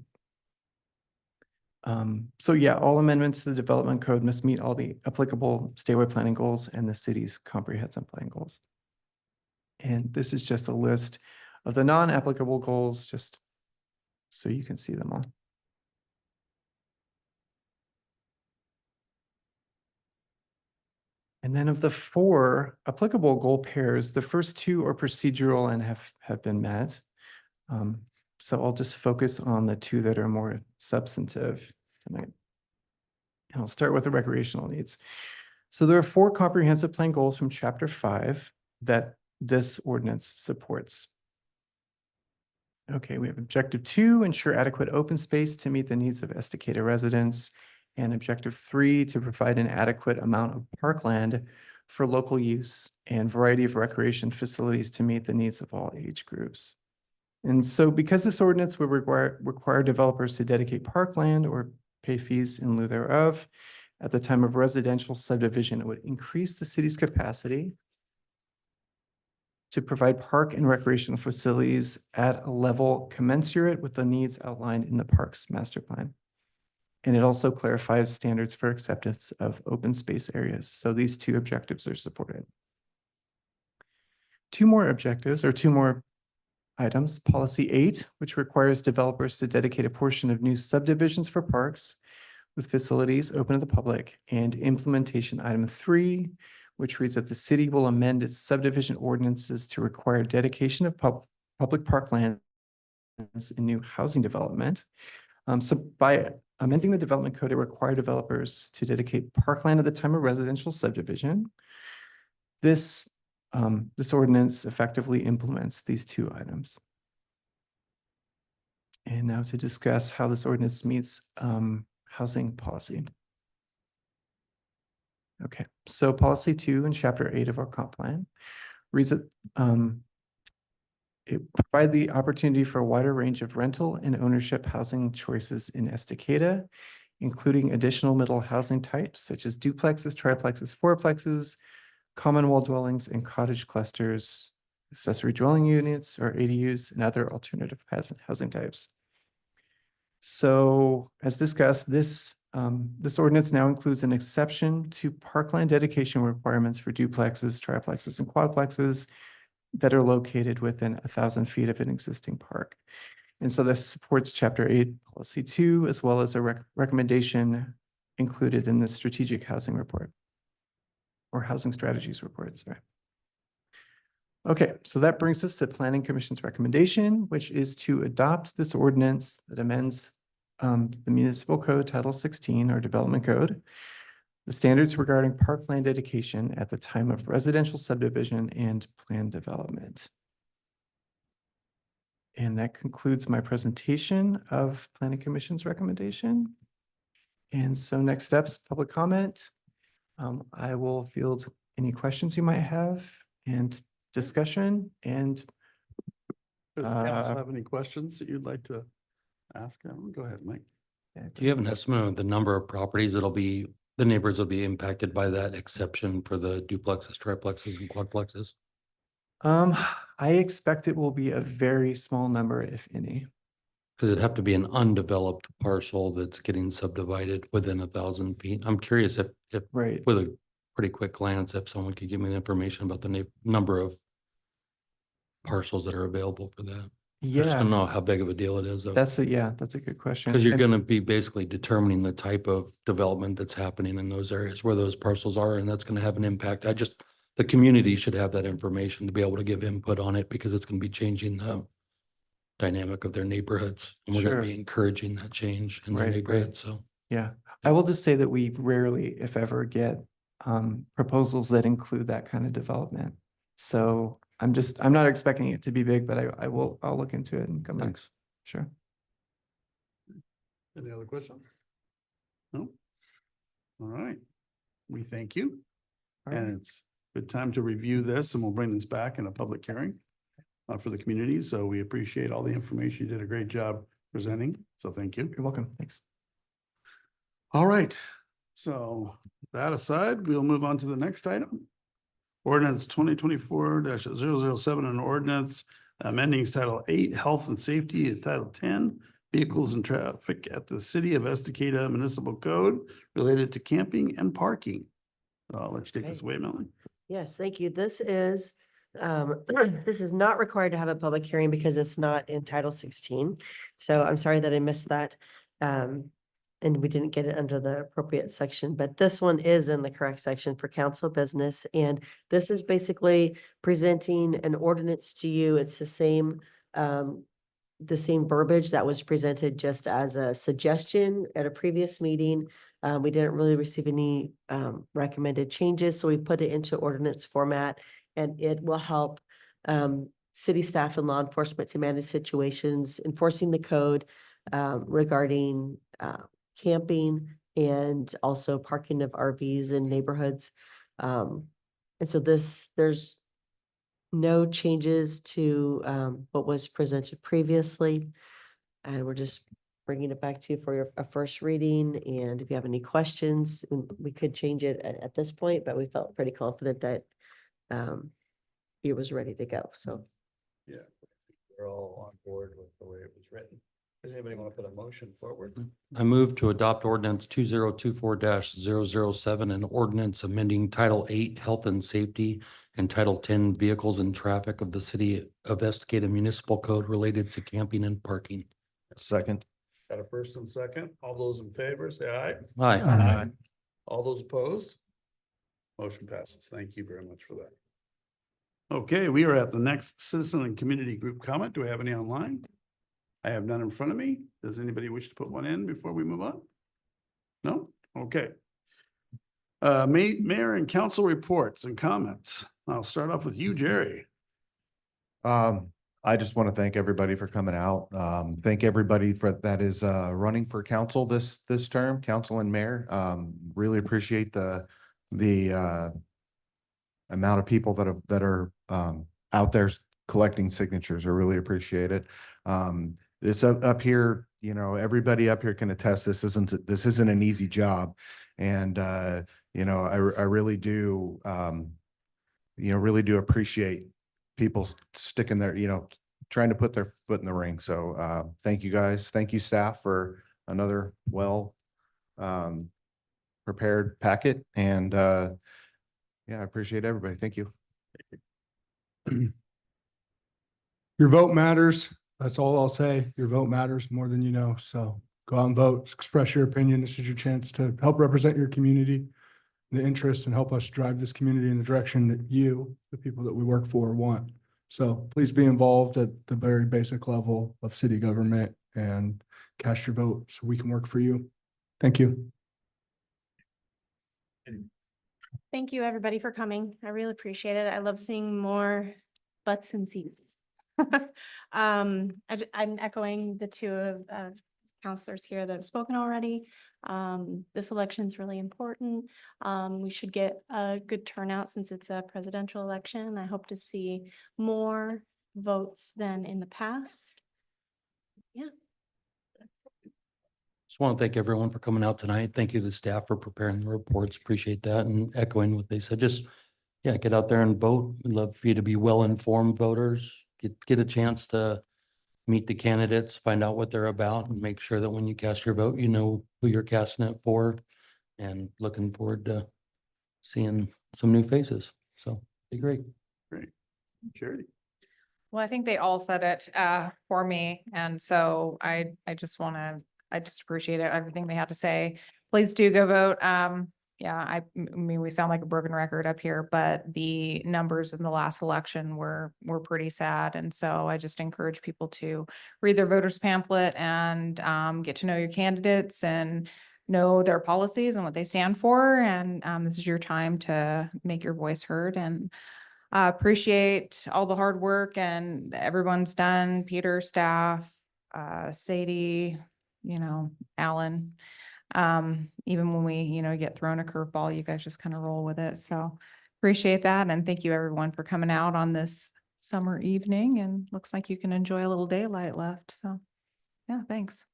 So yeah, all amendments to the development code must meet all the applicable statewide planning goals and the city's comprehensive plan goals. And this is just a list of the non-applicable goals, just so you can see them all. And then of the 4 applicable goal pairs, the first 2 are procedural and have been met. So I'll just focus on the 2 that are more substantive tonight. And I'll start with the recreational needs. So there are 4 comprehensive plan goals from chapter 5 that this ordinance supports. Okay, we have objective 2, ensure adequate open space to meet the needs of Estacada residents. And objective 3, to provide an adequate amount of parkland for local use and variety of recreation facilities to meet the needs of all age groups. And so because this ordinance would require developers to dedicate parkland or pay fees in lieu thereof, at the time of residential subdivision, it would increase the city's capacity to provide park and recreational facilities at a level commensurate with the needs outlined in the parks master plan. And it also clarifies standards for acceptance of open space areas. So these 2 objectives are supported. 2 more objectives or 2 more items. Policy 8, which requires developers to dedicate a portion of new subdivisions for parks with facilities open to the public, and implementation item 3, which reads that the city will amend its subdivision ordinances to require dedication of public parklands in new housing development. So by amending the development code, it required developers to dedicate parkland at the time of residential subdivision. This ordinance effectively implements these 2 items. And now to discuss how this ordinance meets housing policy. Okay, so policy 2 in chapter 8 of our comp plan reads that it provides the opportunity for a wider range of rental and ownership housing choices in Estacada including additional middle housing types such as duplexes, triplexes, fourplexes, common wall dwellings, and cottage clusters, accessory dwelling units or ADUs, and other alternative housing types. So as discussed, this ordinance now includes an exception to parkland dedication requirements for duplexes, triplexes, and quadplexes that are located within 1,000 feet of an existing park. And so this supports Chapter 8, Policy 2, as well as a recommendation included in the Strategic Housing Report or Housing Strategies Report, sorry. Okay, so that brings us to Planning Commission's recommendation, which is to adopt this ordinance that amends the Municipal Code Title 16, or Development Code, the standards regarding parkland dedication at the time of residential subdivision and plan development. And that concludes my presentation of Planning Commission's recommendation. And so next steps, public comment. I will field any questions you might have and discussion, and Does the council have any questions that you'd like to ask them? Go ahead, Mike. Do you have an estimate of the number of properties the neighbors will be impacted by that exception for the duplexes, triplexes, and quadplexes? I expect it will be a very small number, if any. Because it'd have to be an undeveloped parcel that's getting subdivided within 1,000 feet. I'm curious if Right. with a pretty quick glance, if someone could give me the information about the number of parcels that are available for that. I just don't Yeah, know how big of a deal it is. that's a good question. Because you're And- gonna be basically determining the type of development that's happening in those areas where those parcels are, and that's gonna have an impact. The community should have that information to be able to give input on it, because it's gonna be changing the dynamic of their neighborhoods. And we're gonna be Sure. encouraging that change in their Right, right. neighborhoods, so. Yeah, I will just say that we rarely, if ever, get proposals that include that kind of development. So I'm not expecting it to be big, but I'll look into it and come back. Thanks. Sure. Any other questions? No? All right. We thank you. All right. And it's good time to review this, and we'll bring this back in a public hearing for the community. So we appreciate all the information. You did a great job presenting. So thank you. You're welcome. Thanks. All right. So that aside, we'll move on to the next item. Ordinance 2024-007, an ordinance amending Title 8, Health and Safety, and Title 10, Vehicles and Traffic at the City of Estacada Municipal Code related to camping and parking. I'll let you take this away, Melanie. Yes, thank you. This is this is not required to have a public hearing because it's not in Title 16. So I'm sorry that I missed that. And we didn't get it under the appropriate section, but this one is in the correct section for council business. And this is basically presenting an ordinance to you. It's the same verbiage that was presented just as a suggestion at a previous meeting. We didn't really receive any recommended changes, so we put it into ordinance format, and it will help city staff and law enforcement to manage situations, enforcing the code regarding camping and also parking of RVs in neighborhoods. And so there's no changes to what was presented previously. And we're just bringing it back to you for a first reading. And if you have any questions, we could change it at this point, but we felt pretty confident that it was ready to go. So Yeah, we're all on board with the way it was written. Does anybody want to put a motion forward? I move to adopt ordinance 2024-007, an ordinance amending Title 8, Health and Safety, and Title 10, Vehicles and Traffic of the City of Estacada Municipal Code related to camping and parking. Second. Got a first and second. All those in favor, say aye. Aye. All those opposed? Motion passes. Thank you very much for that. Okay, we are at the next citizen and community group comment. Do we have any online? I have none in front of me. Does anybody wish to put one in before we move on? No? Okay. Mayor and council reports and comments. I'll start off with you, Jerry. I just want to thank everybody for coming out. Thank everybody that is running for council this term, council and mayor. Really appreciate the amount of people that are out there collecting signatures. I really appreciate it. This up here, you know, everybody up here can attest, this isn't an easy job. And, you know, I really do, you know, really do appreciate people sticking their, you know, trying to put their foot in the ring. So, thank you guys. Thank you staff for another prepared packet. And, yeah, I appreciate everybody. Thank you. Your vote matters. That's all I'll say. Your vote matters more than you know. So go out and vote, express your opinion. This is your chance to help represent your community, the interests, and help us drive this community in the direction that you, the people that we work for, want. So please be involved at the very basic level of city government and cast your vote so we can work for you. Thank you. Thank you, everybody, for coming. I really appreciate it. I love seeing more butts and seats. I'm echoing the two of counselors here that have spoken already. This election is really important. We should get a good turnout since it's a presidential election. I hope to see more votes than in the past. Yeah. Just want to thank everyone for coming out tonight. Thank you to the staff for preparing the reports. Appreciate that, and echoing what they said. Just, yeah, get out there and vote. We'd love for you to be well-informed voters. Get a chance to meet the candidates, find out what they're about, and make sure that when you cast your vote, you know who you're casting it for. And looking forward to seeing some new faces. So be great. Great. Charity. Well, I think they all said it for me. And so I just appreciate it, everything they had to say. Please do go vote. Yeah, I mean, we sound like a broken record up here, but the numbers in the last election were pretty sad. And so I just encourage people to read their voters pamphlet and get to know your candidates and know their policies and what they stand for. And this is your time to make your voice heard. And appreciate all the hard work and everyone's done, Peter, staff, Sadie, you know, Alan. Even when we, you know, get thrown a curveball, you guys just kind of roll with it. So appreciate that. And thank you everyone for coming out on this summer evening, and looks like you can enjoy a little daylight left. So yeah, thanks.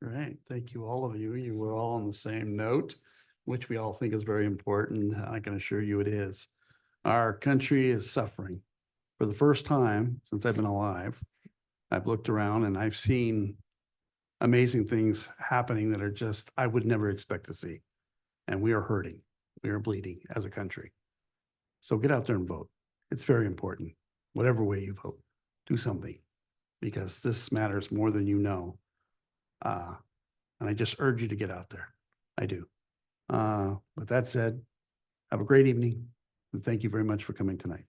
Great. Thank you, all of you. You were all on the same note, which we all think is very important. I can assure you it is. Our country is suffering. For the first time since I've been alive, I've looked around and I've seen amazing things happening that are just, I would never expect to see. And we are hurting. We are bleeding as a country. So get out there and vote. It's very important. Whatever way you vote, do something, because this matters more than you know. And I just urge you to get out there. I do. With that said, have a great evening. And thank you very much for coming tonight.